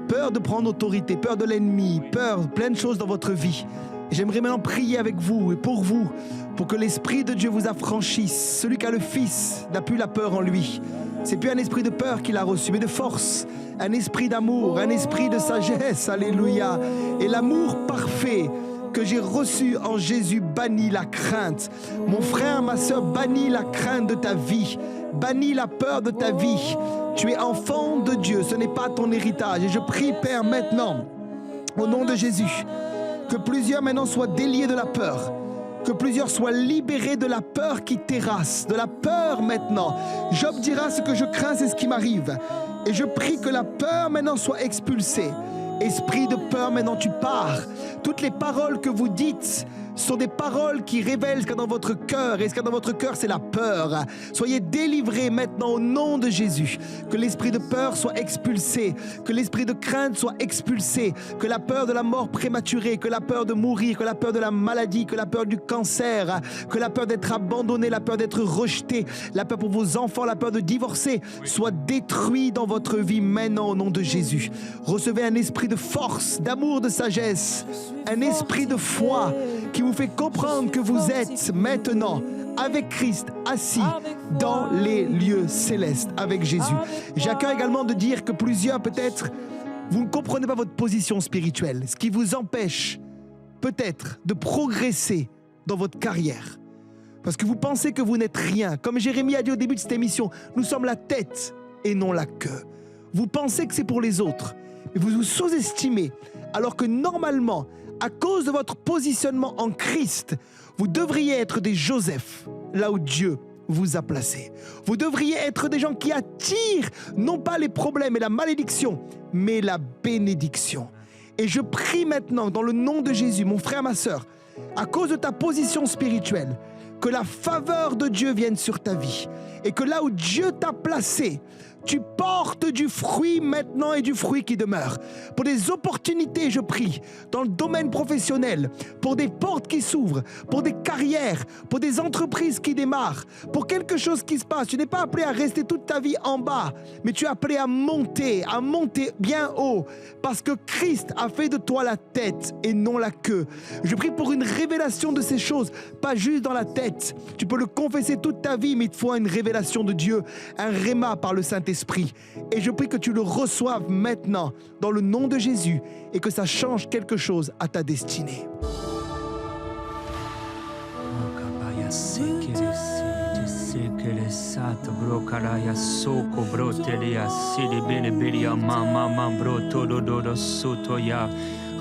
Peur de prendre autorité, peur de l'ennemi, peur, plein de choses dans votre vie. Et j'aimerais maintenant prier avec vous et pour vous, pour que l'Esprit de Dieu vous affranchisse. Celui qui a le Fils n'a plus la peur en lui. C'est plus un esprit de peur qu'il a reçu, mais de force, un esprit d'amour, un esprit de sagesse. Alléluia. Et l'amour parfait que j'ai reçu en Jésus bannit la crainte. Mon frère, ma soeur, bannit la crainte de ta vie, bannit la peur de ta vie. Tu es enfant de Dieu, ce n'est pas ton héritage. Et je prie, Père, maintenant, au nom de Jésus, que plusieurs maintenant soient déliés de la peur, que plusieurs soient libérés de la peur qui terrasse, de la peur maintenant. Job dira, ce que je crains, c'est ce qui m'arrive. Et je prie que la peur maintenant soit expulsée. Esprit de peur, maintenant tu pars. Toutes les paroles que vous dites sont des paroles qui révèlent ce qu'il y a dans votre cœur. Et ce qu'il y a dans votre cœur, c'est la peur. Soyez délivrés maintenant au nom de Jésus. Que l'esprit de peur soit expulsé. Que l'esprit de crainte soit expulsé. Que la peur de la mort prématurée, que la peur de mourir, que la peur de la maladie, que la peur du cancer, que la peur d'être abandonné, la peur d'être rejeté, la peur pour vos enfants, la peur de divorcer, soit détruit dans votre vie maintenant au nom de Jésus. Recevez un esprit de force, d'amour, de sagesse, un esprit de foi qui vous fait comprendre que vous êtes maintenant avec Christ assis dans les lieux célestes avec Jésus. J'ai à cœur également de dire que plusieurs peut-être vous ne comprenez pas votre position spirituelle, ce qui vous empêche peut-être de progresser dans votre carrière. Parce que vous pensez que vous n'êtes rien. Comme Jérémie a dit au début de cette émission, nous sommes la tête et non la queue. Vous pensez que c'est pour les autres, mais vous vous sous-estimez, alors que normalement, à cause de votre positionnement en Christ, vous devriez être des Joseph, là où Dieu vous a placé. Vous devriez être des gens qui attirent non pas les problèmes et la malédiction, mais la bénédiction. Et je prie maintenant, dans le nom de Jésus, mon frère, ma sœur, à cause de ta position spirituelle, que la faveur de Dieu vienne sur ta vie et que là où Dieu t'a placé, tu portes du fruit maintenant et du fruit qui demeure. Pour des opportunités, je prie, dans le domaine professionnel, pour des portes qui s'ouvrent, pour des carrières, pour des entreprises qui démarrent, pour quelque chose qui se passe. Tu n'es pas appelé à rester toute ta vie en bas, mais tu es appelé à monter bien haut, parce que Christ a fait de toi la tête et non la queue. Je prie pour une révélation de ces choses, pas juste dans la tête. Tu peux le confesser toute ta vie, mais il te faut une révélation de Dieu, un réma par le Saint-Esprit. Et je prie que tu le reçoives maintenant dans le nom de Jésus et que ça change quelque chose à ta destinée.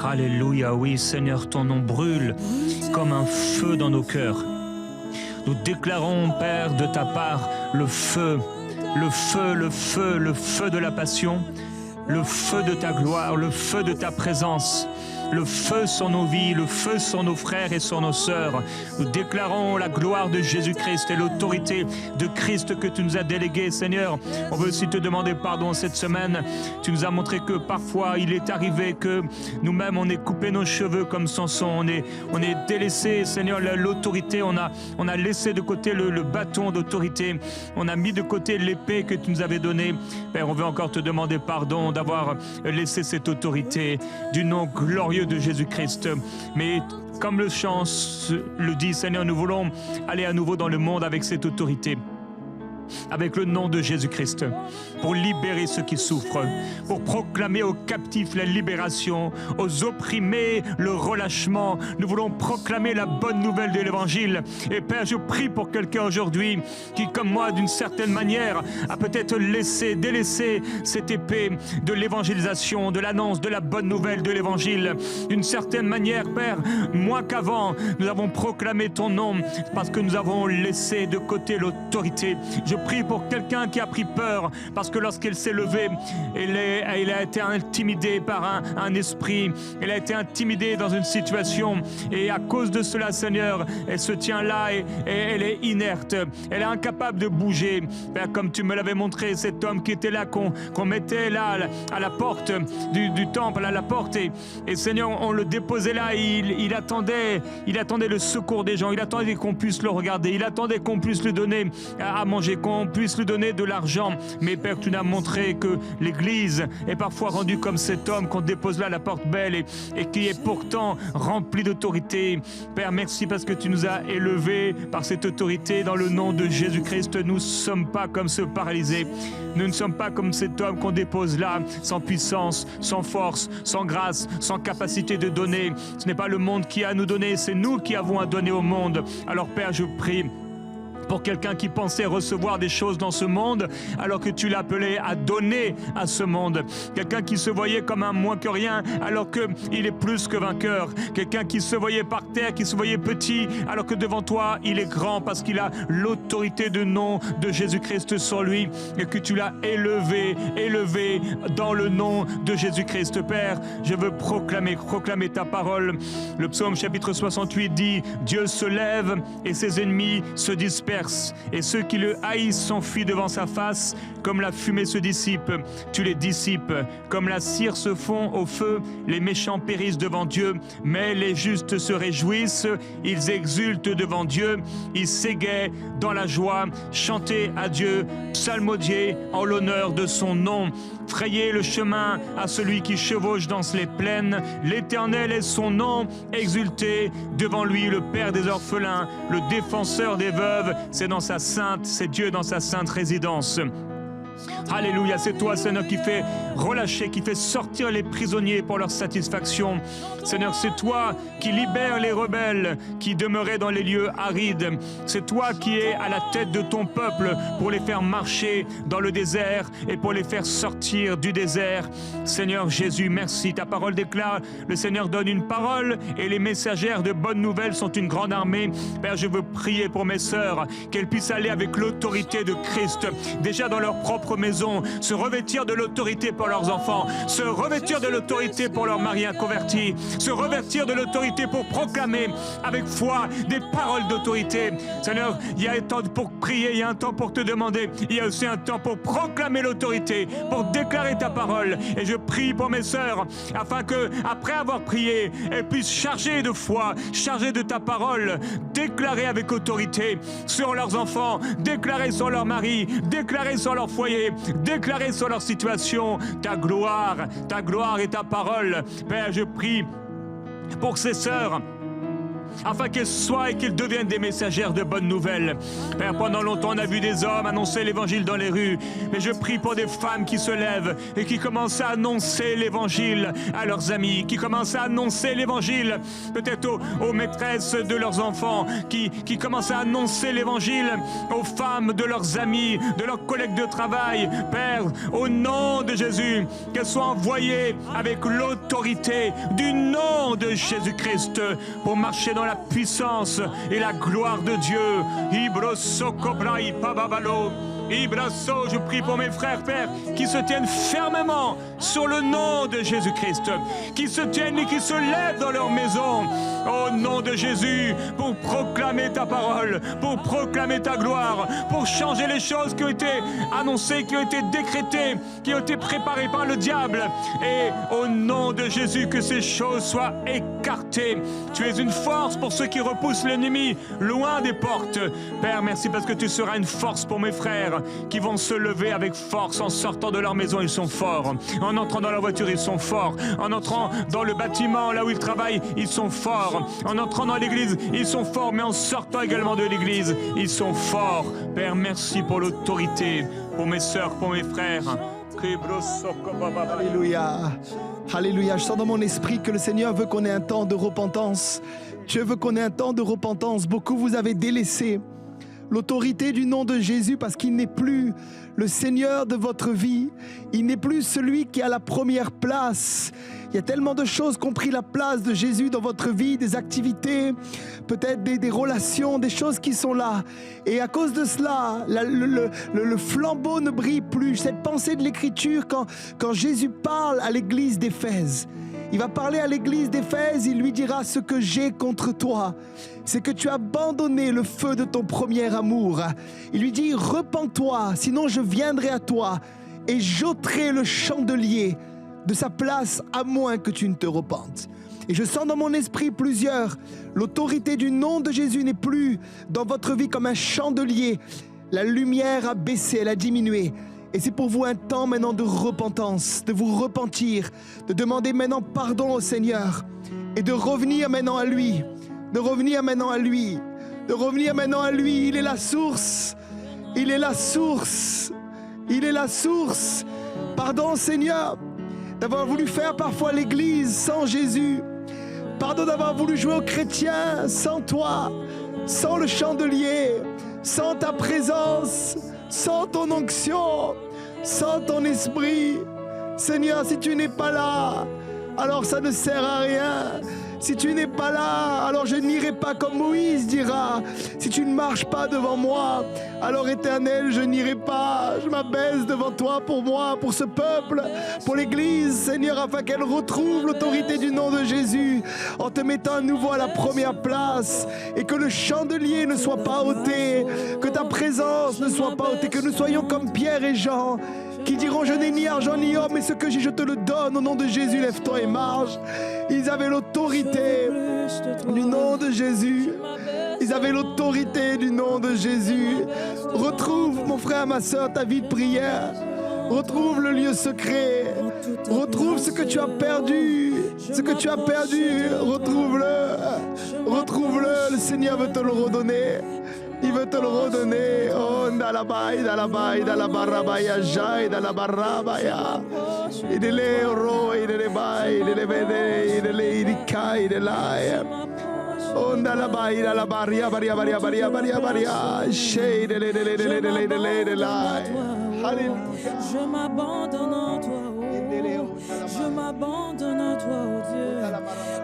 Alléluia, oui Seigneur, ton nom brûle comme un feu dans nos cœurs. Nous déclarons, Père, de ta part, le feu, le feu, le feu, le feu de la passion, le feu de ta gloire, le feu de ta présence, le feu sur nos vies, le feu sur nos frères et sur nos sœurs. Nous déclarons la gloire de Jésus-Christ et l'autorité de Christ que tu nous as déléguée, Seigneur. On veut aussi te demander pardon cette semaine. Tu nous as montré que parfois il est arrivé que nous-mêmes on ait coupé nos cheveux comme Samson, on est délaissé, Seigneur, l'autorité, on a laissé de côté le bâton d'autorité, on a mis de côté l'épée que tu nous avais donnée. Père, on veut encore te demander pardon d'avoir laissé cette autorité du nom glorieux de Jésus-Christ. Mais comme le chant le dit, Seigneur, nous voulons aller à nouveau dans le monde avec cette autorité. avec le nom de Jésus-Christ, pour libérer ceux qui souffrent, pour proclamer aux captifs la libération, aux opprimés le relâchement. Nous voulons proclamer la bonne nouvelle de l'Évangile. Et Père, je prie pour quelqu'un aujourd'hui qui, comme moi, d'une certaine manière, a peut-être délaissé cette épée de l'évangélisation, de l'annonce de la bonne nouvelle de l'Évangile. D'une certaine manière, Père, moins qu'avant, nous avons proclamé ton nom parce que nous avons laissé de côté l'autorité. Je prie pour quelqu'un qui a pris peur parce que lorsqu'elle s'est levée, elle a été intimidée par un esprit, elle a été intimidée dans une situation et à cause de cela, Seigneur, elle se tient là et elle est inerte, elle est incapable de bouger. Père, comme tu me l'avais montré, cet homme qui était là, qu'on mettait là à la porte du temple, à la porte, et Seigneur, on le déposait là, il attendait le secours des gens, il attendait qu'on puisse le regarder, il attendait qu'on puisse lui donner à manger, qu'on puisse lui donner de l'argent. Mais Père, tu nous as montré que l'Église est parfois rendue comme cet homme qu'on dépose là à la porte belle et qui est pourtant rempli d'autorité. Père, merci parce que tu nous as élevés par cette autorité dans le nom de Jésus-Christ. Nous ne sommes pas comme ce paralysé. Nous ne sommes pas comme cet homme qu'on dépose là, sans puissance, sans force, sans grâce, sans capacité de donner. Ce n'est pas le monde qui a à nous donner, c'est nous qui avons à donner au monde. Alors Père, je prie pour quelqu'un qui pensait recevoir des choses dans ce monde alors que tu l'appelais à donner à ce monde. Quelqu'un qui se voyait comme un moins que rien alors qu'il est plus que vainqueur. Quelqu'un qui se voyait par terre, qui se voyait petit alors que devant toi il est grand parce qu'il a l'autorité de nom de Jésus-Christ sur lui et que tu l'as élevé dans le nom de Jésus-Christ. Père, je veux proclamer ta parole. Le psaume chapitre 68 dit: Dieu se lève et ses ennemis se dispersent. Et ceux qui le haïssent s'enfuient devant sa face, comme la fumée se dissipe, tu les dissipes. Comme la cire se fond au feu, les méchants périssent devant Dieu, mais les justes se réjouissent, ils exultent devant Dieu, ils s'égaient dans la joie, chantez à Dieu, psalmodiez en l'honneur de son nom. Frayez le chemin à celui qui chevauche dans les plaines, l'Éternel est son nom, exultez devant lui le Père des orphelins, le défenseur des veuves, c'est Dieu dans sa sainte résidence. Alléluia, c'est toi, Seigneur, qui fait relâcher, qui fait sortir les prisonniers pour leur satisfaction. Seigneur, c'est toi qui libères les rebelles qui demeuraient dans les lieux arides. C'est toi qui es à la tête de ton peuple pour les faire marcher dans le désert et pour les faire sortir du désert. Seigneur Jésus, merci. Ta parole déclare, le Seigneur donne une parole et les messagères de bonnes nouvelles sont une grande armée. Père, je veux prier pour mes sœurs, qu'elles puissent aller avec l'autorité de Christ, déjà dans leur propre maison, se revêtir de l'autorité pour leurs enfants, se revêtir de l'autorité pour leurs maris inconvertis, se revêtir de l'autorité pour proclamer avec foi des paroles d'autorité. Seigneur, il y a un temps pour prier, il y a un temps pour te demander, il y a aussi un temps pour proclamer l'autorité, pour déclarer ta parole. Et je prie pour mes sœurs, afin que, après avoir prié, elles puissent charger de foi, charger de ta parole, déclarer avec autorité sur leurs enfants, déclarer sur leurs maris, déclarer sur leur foyer, déclarer sur leur situation ta gloire et ta parole. Père, je prie pour ces sœurs, afin qu'elles soient et qu'elles deviennent des messagères de bonnes nouvelles. Père, pendant longtemps, on a vu des hommes annoncer l'évangile dans les rues, mais je prie pour des femmes qui se lèvent et qui commencent à annoncer l'évangile à leurs amis, qui commencent à annoncer l'évangile peut-être aux maîtresses de leurs enfants, qui commencent à annoncer l'évangile aux femmes de leurs amis, de leurs collègues de travail. Père, au nom de Jésus, qu'elles soient envoyées avec l'autorité du nom de Jésus-Christ pour marcher dans la puissance et la gloire de Dieu. Ibrasso, je prie pour mes frères, Père, qui se tiennent fermement sur le nom de Jésus-Christ, qui se tiennent et qui se lèvent dans leur maison, au nom de Jésus, pour proclamer ta parole, pour proclamer ta gloire, pour changer les choses qui ont été annoncées, qui ont été décrétées, qui ont été préparées par le diable. Et au nom de Jésus, que ces choses soient écartées. Tu es une force pour ceux qui repoussent l'ennemi loin des portes. Père, merci parce que tu seras une force pour mes frères qui vont se lever avec force. En sortant de leur maison, ils sont forts. En entrant dans la voiture, ils sont forts. En entrant dans le bâtiment, là où ils travaillent, ils sont forts. En entrant dans l'église, ils sont forts. Mais en sortant également de l'église, ils sont forts. Père, merci pour l'autorité, pour mes sœurs, pour mes frères. Alléluia. Alléluia. Je sens dans mon esprit que le Seigneur veut qu'on ait un temps de repentance. Dieu veut qu'on ait un temps de repentance. Beaucoup vous avez délaissé l'autorité du nom de Jésus parce qu'il n'est plus le Seigneur de votre vie. Il n'est plus celui qui a la première place. Il y a tellement de choses qui ont pris la place de Jésus dans votre vie, des activités, peut-être des relations, des choses qui sont là. Et à cause de cela, le flambeau ne brille plus. Cette pensée de l'Écriture, quand Jésus parle à l'église d'Éphèse, il va parler à l'église d'Éphèse, il lui dira: ce que j'ai contre toi, c'est que tu as abandonné le feu de ton premier amour. Il lui dit: repens-toi, sinon je viendrai à toi et j'ôterai le chandelier de sa place à moins que tu ne te repentes. Et je sens dans mon esprit plusieurs, l'autorité du nom de Jésus n'est plus dans votre vie comme un chandelier. La lumière a baissé, elle a diminué. Et c'est pour vous un temps maintenant de repentance, de vous repentir, de demander maintenant pardon au Seigneur et de revenir maintenant à lui, de revenir maintenant à lui, de revenir maintenant à lui. Il est la source, il est la source, il est la source. Pardon Seigneur d'avoir voulu faire parfois l'église sans Jésus. Pardon d'avoir voulu jouer aux chrétiens sans toi, sans le chandelier, sans ta présence, sans ton onction, sans ton esprit. Seigneur, si tu n'es pas là, alors ça ne sert à rien. Si tu n'es pas là, alors je n'irai pas, comme Moïse dira. Si tu ne marches pas devant moi, alors Éternel, je n'irai pas. Je m'abaisse devant toi pour moi, pour ce peuple, pour l'Église, Seigneur, afin qu'elle retrouve l'autorité du nom de Jésus, en te mettant à nouveau à la première place, et que le chandelier ne soit pas ôté, que ta présence ne soit pas ôtée, que nous soyons comme Pierre et Jean, qui diront: je n'ai ni argent ni or, mais ce que j'ai, je te le donne. Au nom de Jésus, lève-toi et marche. Ils avaient l'autorité du nom de Jésus. Ils avaient l'autorité du nom de Jésus. Retrouve, mon frère, ma soeur, ta vie de prière. Retrouve le lieu secret. Retrouve ce que tu as perdu. Ce que tu as perdu, retrouve-le. Retrouve-le. Le Seigneur veut te le redonner. Il veut te le redonner. Oh, ndalabai, dalabai, dalabarabaya, jai, dalabarabaya. Idele ro, idele bai, idele bede, idele idikai, idele. Oh, ndalabai, dalabaria, baria, baria, baria, baria, baria. Shei, idele, idele, idele, idele, idele, idele. Alléluia. Je m'abandonne en toi, oh. Je m'abandonne en toi, oh Dieu.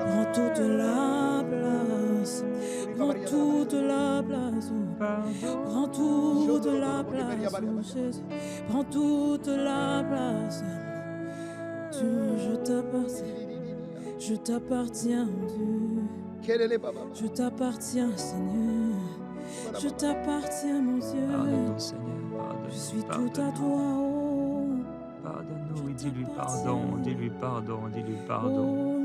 Prends toute la place. Prends toute la place, oh. Prends toute la place, oh Jésus. Prends toute la place. Je t'appartiens. Je t'appartiens, Dieu. Je t'appartiens, Seigneur. Je t'appartiens, mon Dieu. Pardonne-nous, Seigneur. Pardonne-nous, Je suis pardonne-nous. tout à toi, oh. Pardonne-nous, dis-lui pardon, dis-lui pardon, dis-lui pardon.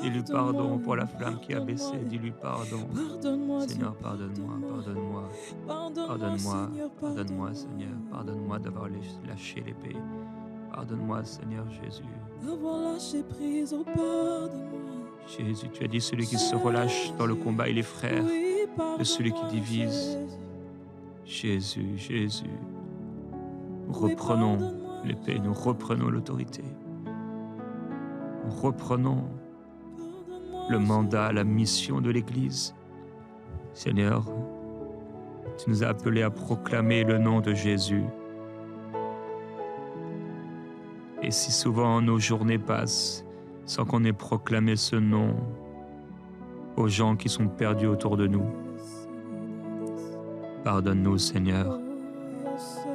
Dis-lui pardon pour la flamme qui a baissé, dis-lui pardon. Pardonne-moi, Seigneur, pardonne-moi, pardonne-moi. Pardonne-moi, pardonne-moi, Seigneur. Pardonne-moi d'avoir lâché l'épée. Pardonne-moi, Seigneur Jésus. D'avoir lâché prise, oh pardonne-moi. Jésus, tu as dit celui qui se relâche dans le combat, il est frère de celui qui divise. Jésus, Jésus. Nous reprenons l'épée, nous reprenons l'autorité. Nous reprenons le mandat, la mission de l'Église. Seigneur, tu nous as appelés à proclamer le nom de Jésus. Et si souvent nos journées passent sans qu'on ait proclamé ce nom aux gens qui sont perdus autour de nous, pardonne-nous, Seigneur.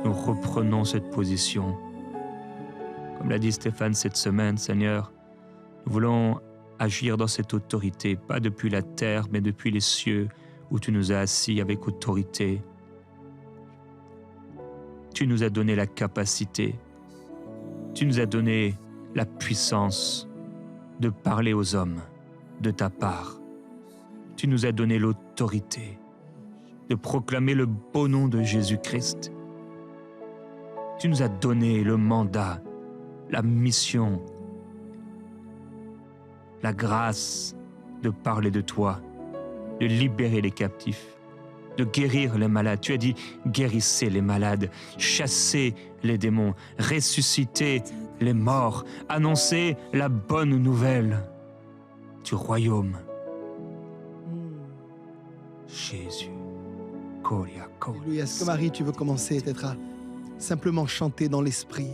Nous reprenons cette position. Comme l'a dit Stéphane cette semaine, Seigneur, nous voulons agir dans cette autorité, pas depuis la terre, mais depuis les cieux, où tu nous as assis avec autorité. Tu nous as donné la capacité, tu nous as donné la puissance de parler aux hommes de ta part. Tu nous as donné l'autorité de proclamer le beau nom de Jésus-Christ. Tu nous as donné le mandat, la mission, la grâce de parler de toi, de libérer les captifs, de guérir les malades. Tu as dit, guérissez les malades, chassez les démons, ressuscitez les morts, annoncez la bonne nouvelle du royaume. Jésus. Alléluia. Est-ce que Marie, tu veux commencer peut-être à simplement chanter dans l'esprit?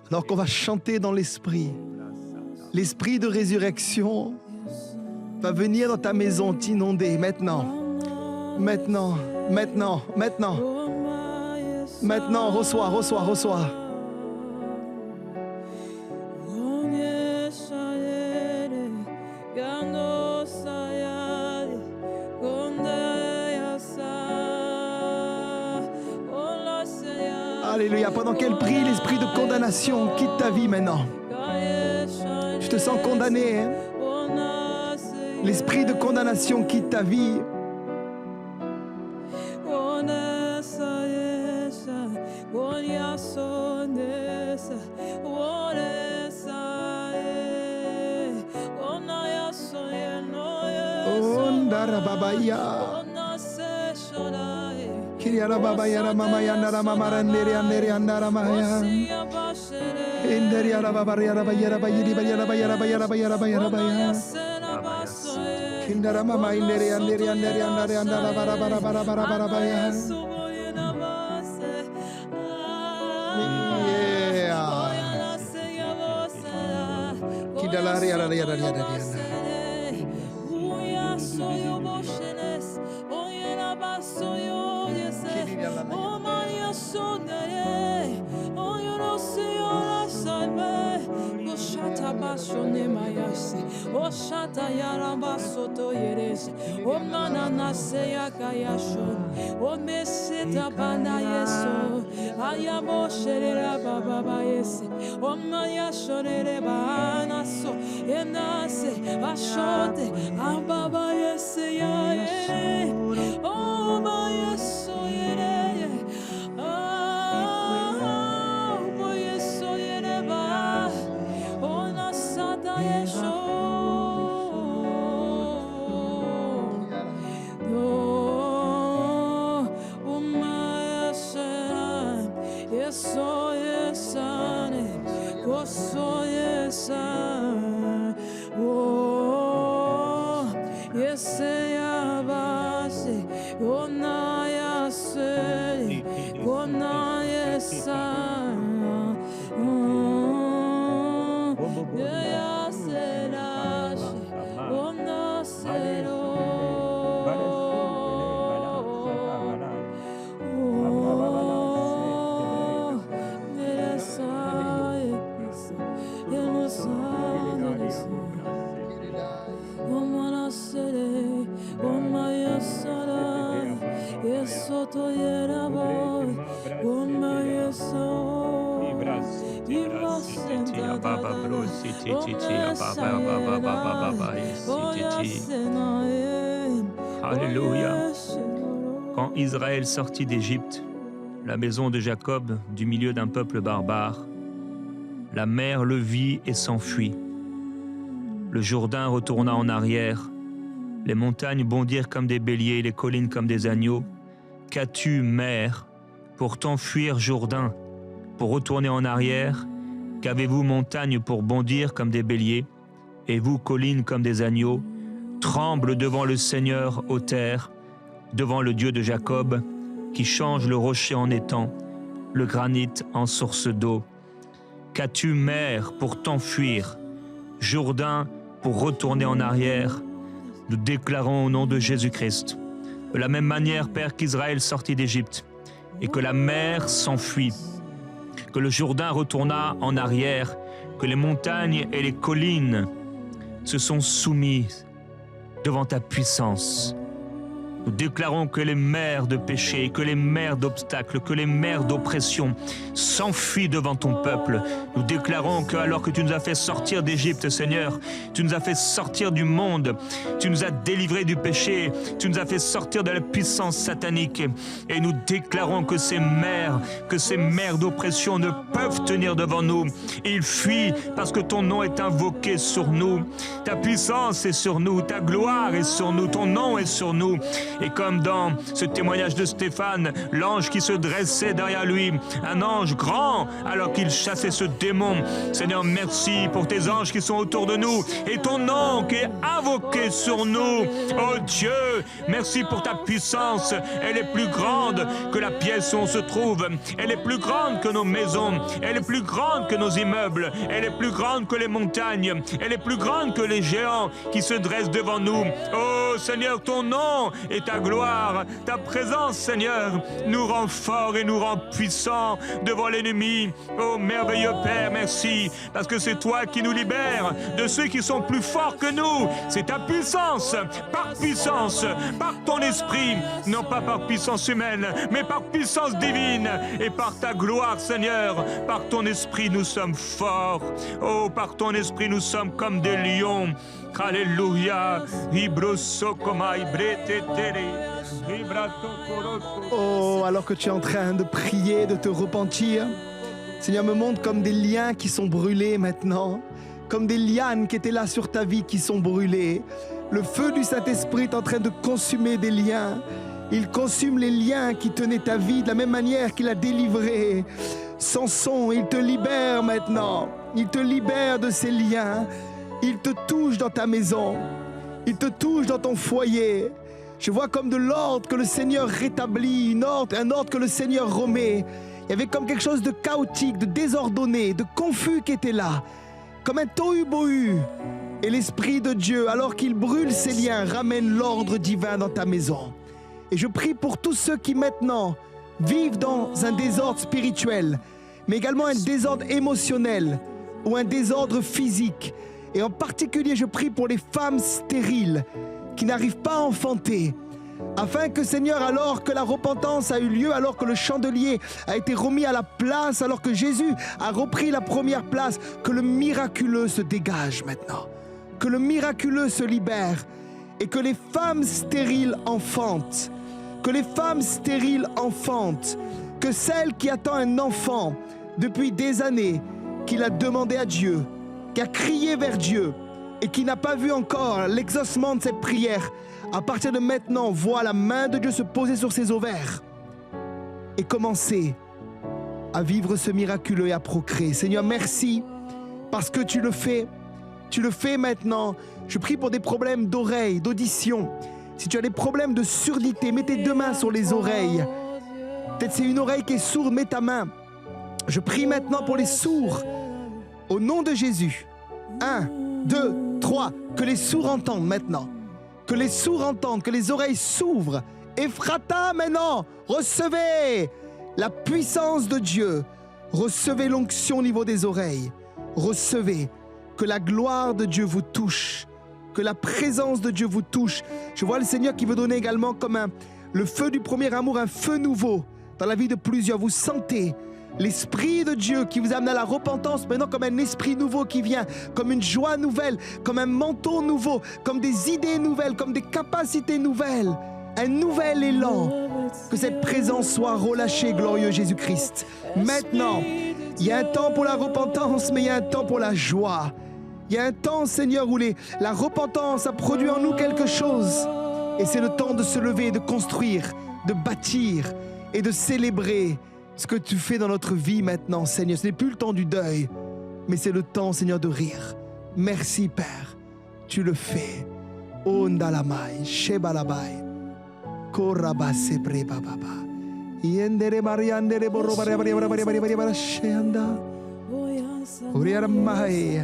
Alors qu'on va chanter dans l'esprit, l'esprit de résurrection va venir dans ta maison t'inonder maintenant. Maintenant, maintenant, maintenant. Maintenant, reçois, reçois, reçois. Alléluia. Pendant qu'elle prie, l'esprit de condamnation quitte ta vie maintenant. Je te sens condamné. Hein? L'esprit de condamnation quitte ta vie. Kiriara baba yara mama yandara mama randere andere andara maya. Inderi yara baba yara bayara bayiri bayara bayara bayara bayara bayara bayara. Kindara mama inderi andere andere andare andara bara bara bara bara bara bayara. Yeah. Kidalari yara yara yara yara. Oh Maria Sonere, oh you know see your salve, oh shata bashone mayase, oh shata yaramba soto yeres, oh manana seya kayashon, oh meseta bana yeso, ayamo sherera baba yese, oh maya shorere bana so, enase bashote, ababa yese ya, oh maya so. Alléluia. Quand Israël sortit d'Égypte, la maison de Jacob du milieu d'un peuple barbare, la mer le vit et s'enfuit. Le Jourdain retourna en arrière, les montagnes bondirent comme des béliers, les collines comme des agneaux. Qu'as-tu, mer, pour t'enfuir, Jourdain, pour retourner en arrière? Qu'avez-vous, montagne, pour bondir comme des béliers, et vous, collines, comme des agneaux? Tremble devant le Seigneur, ô terre, devant le Dieu de Jacob, qui change le rocher en étang, le granit en source d'eau. Qu'as-tu, mer, pour t'enfuir, Jourdain, pour retourner en arrière? Nous déclarons au nom de Jésus-Christ, de la même manière, Père, qu'Israël sortit d'Égypte, et que la mer s'enfuit, que le Jourdain retourna en arrière, que les montagnes et les collines se sont soumises devant ta puissance. Nous déclarons que les mers de péché, que les mers d'obstacles, que les mers d'oppression s'enfuient devant ton peuple. Nous déclarons que alors que tu nous as fait sortir d'Égypte, Seigneur, tu nous as fait sortir du monde, tu nous as délivrés du péché, tu nous as fait sortir de la puissance satanique. Et nous déclarons que ces mers d'oppression ne peuvent tenir devant nous. Ils fuient parce que ton nom est invoqué sur nous. Ta puissance est sur nous, ta gloire est sur nous, ton nom est sur nous. Et comme dans ce témoignage de Stéphane, l'ange qui se dressait derrière lui, un ange grand alors qu'il chassait ce démon. Seigneur, merci pour tes anges qui sont autour de nous et ton nom qui est invoqué sur nous. Oh Dieu, merci pour ta puissance. Elle est plus grande que la pièce où on se trouve. Elle est plus grande que nos maisons. Elle est plus grande que nos immeubles. Elle est plus grande que les montagnes. Elle est plus grande que les géants qui se dressent devant nous. Oh Seigneur, ton nom et ta gloire, ta présence, Seigneur, nous rend forts et nous rend puissants devant l'ennemi. Oh merveilleux Père, merci, parce que c'est toi qui nous libères de ceux qui sont plus forts que nous. C'est ta puissance, par ton esprit, non pas par puissance humaine, mais par puissance divine et par ta gloire, Seigneur. Par ton esprit, nous sommes forts. Oh, par ton esprit, nous sommes comme des lions. Alléluia. Oh, alors que tu es en train de prier, de te repentir, Seigneur, me montre comme des liens qui sont brûlés maintenant, comme des lianes qui étaient là sur ta vie qui sont brûlées. Le feu du Saint-Esprit est en train de consumer des liens. Il consume les liens qui tenaient ta vie de la même manière qu'il a délivré Samson. Il te libère maintenant. Il te libère de ces liens. Il te touche dans ta maison. Il te touche dans ton foyer. Je vois comme de l'ordre que le Seigneur rétablit, un ordre que le Seigneur remet. Il y avait comme quelque chose de chaotique, de désordonné, de confus qui était là. Comme un tohu-bohu. Et l'Esprit de Dieu, alors qu'il brûle ces liens, ramène l'ordre divin dans ta maison. Et je prie pour tous ceux qui maintenant vivent dans un désordre spirituel, mais également un désordre émotionnel ou un désordre physique. Et en particulier, je prie pour les femmes stériles qui n'arrivent pas à enfanter, afin que, Seigneur, alors que la repentance a eu lieu, alors que le chandelier a été remis à la place, alors que Jésus a repris la première place, que le miraculeux se dégage maintenant, que le miraculeux se libère et que les femmes stériles enfantent, que les femmes stériles enfantent, que celle qui attend un enfant depuis des années, qu'il a demandé à Dieu, qui a crié vers Dieu et qui n'a pas vu encore l'exaucement de cette prière, à partir de maintenant, voit la main de Dieu se poser sur ses ovaires et commencer à vivre ce miraculeux et à procréer. Seigneur, merci parce que tu le fais. Tu le fais maintenant. Je prie pour des problèmes d'oreille, d'audition. Si tu as des problèmes de surdité, mets tes deux mains sur les oreilles. Peut-être c'est une oreille qui est sourde, mets ta main. Je prie maintenant pour les sourds. Au nom de Jésus. 1, 2, 3. Que les sourds entendent maintenant. Que les sourds entendent, que les oreilles s'ouvrent. Ephrata maintenant. Recevez la puissance de Dieu. Recevez l'onction au niveau des oreilles. Recevez. Que la gloire de Dieu vous touche. Que la présence de Dieu vous touche. Je vois le Seigneur qui veut donner également comme le feu du premier amour, un feu nouveau dans la vie de plusieurs. Vous sentez l'Esprit de Dieu qui vous amène à la repentance maintenant comme un esprit nouveau qui vient, comme une joie nouvelle, comme un manteau nouveau, comme des idées nouvelles, comme des capacités nouvelles. Un nouvel élan. Que cette présence soit relâchée, glorieux Jésus-Christ. Maintenant, il y a un temps pour la repentance, mais il y a un temps pour la joie. Il y a un temps, Seigneur, où la repentance a produit en nous quelque chose. Et c'est le temps de se lever, de construire, de bâtir et de célébrer ce que tu fais dans notre vie maintenant, Seigneur. Ce n'est plus le temps du deuil, mais c'est le temps, Seigneur, de rire. Merci, Père. Tu le fais. Ondalamai, Shebalabai, Korabase Brebababa. Yendere Mariandere Borobare Bari Sheanda. Uriaramai.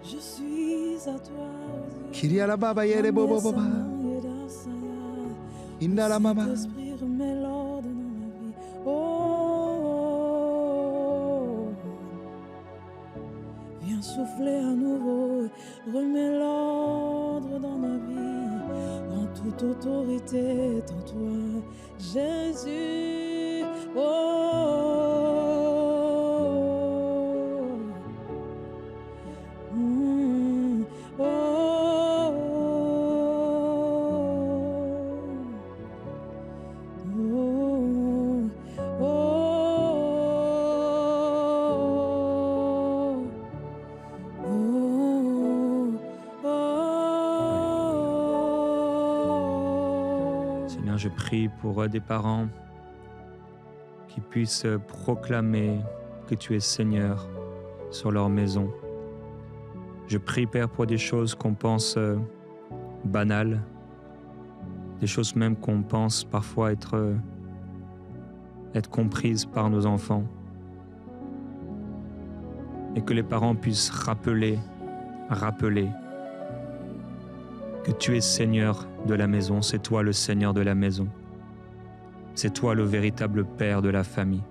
Je suis à toi. Kiriala Baba Yere Bobo Baba. Indala Mama. Esprit, remets l'ordre dans ma vie. Oh, viens souffler à nouveau. Remets l'ordre dans ma vie. En toute autorité est en toi, Jésus. Seigneur, je prie pour des parents qui puissent proclamer que tu es Seigneur sur leur maison. Je prie, Père, pour des choses qu'on pense banales, des choses même qu'on pense parfois être comprises par nos enfants. Et que les parents puissent rappeler que tu es Seigneur de la maison, c'est toi le Seigneur de la maison. C'est toi le véritable Père de la famille.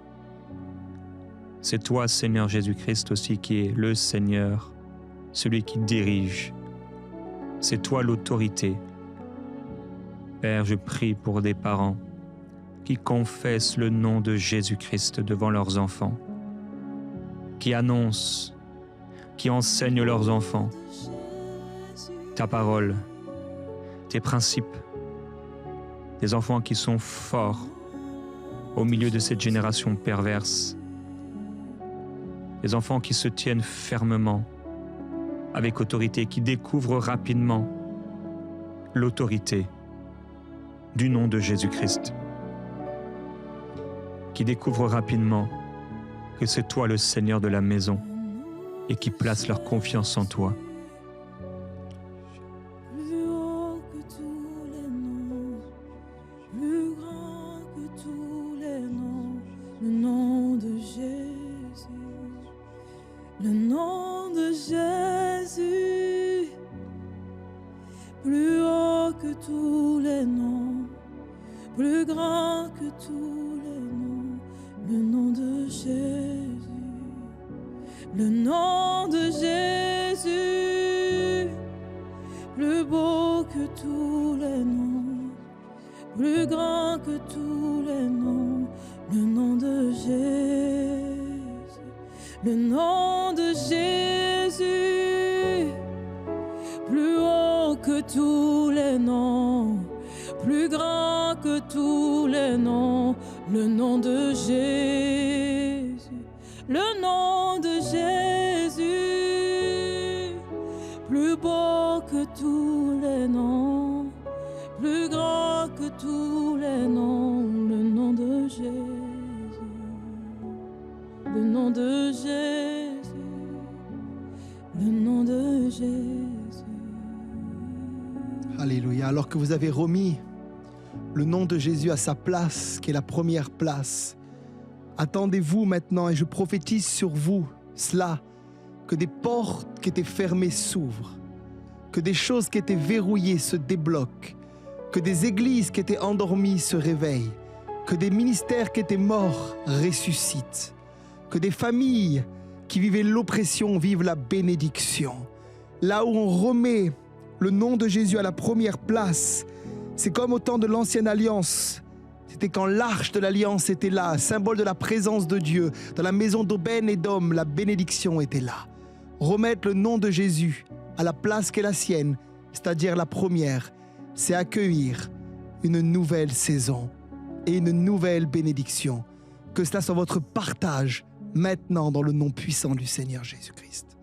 C'est toi, Seigneur Jésus-Christ aussi, qui est le Seigneur, celui qui dirige. C'est toi l'autorité. Père, je prie pour des parents qui confessent le nom de Jésus-Christ devant leurs enfants, qui annoncent, qui enseignent leurs enfants ta parole, tes principes, des enfants qui sont forts au milieu de cette génération perverse, des enfants qui se tiennent fermement avec autorité, qui découvrent rapidement l'autorité du nom de Jésus-Christ, qui découvrent rapidement que c'est toi le Seigneur de la maison et qui placent leur confiance en toi. Le nom de Jésus, plus haut que tous les noms, plus grand que tous les noms, le nom de Jésus, le nom de Jésus, plus beau que tous les noms, plus grand que tous les noms, le nom de Jésus. Le nom de Jésus, plus haut que tous les noms, plus grand que tous les noms, le nom de Jésus, le nom de Jésus, plus beau que tous les noms, plus grand que tous les noms, le nom de Jésus. Le nom de Jésus, le nom de Jésus. Alléluia. Alors que vous avez remis le nom de Jésus à sa place, qui est la première place, attendez-vous maintenant, et je prophétise sur vous cela, que des portes qui étaient fermées s'ouvrent, que des choses qui étaient verrouillées se débloquent, que des églises qui étaient endormies se réveillent, que des ministères qui étaient morts ressuscitent, que des familles qui vivaient l'oppression vivent la bénédiction. Là où on remet le nom de Jésus à la première place, c'est comme au temps de l'ancienne alliance. C'était quand l'arche de l'alliance était là, symbole de la présence de Dieu. Dans la maison d'Obed-Édom, la bénédiction était là. Remettre le nom de Jésus à la place qui est la sienne, c'est-à-dire la première, c'est accueillir une nouvelle saison et une nouvelle bénédiction. Que cela soit votre partage maintenant dans le nom puissant du Seigneur Jésus-Christ.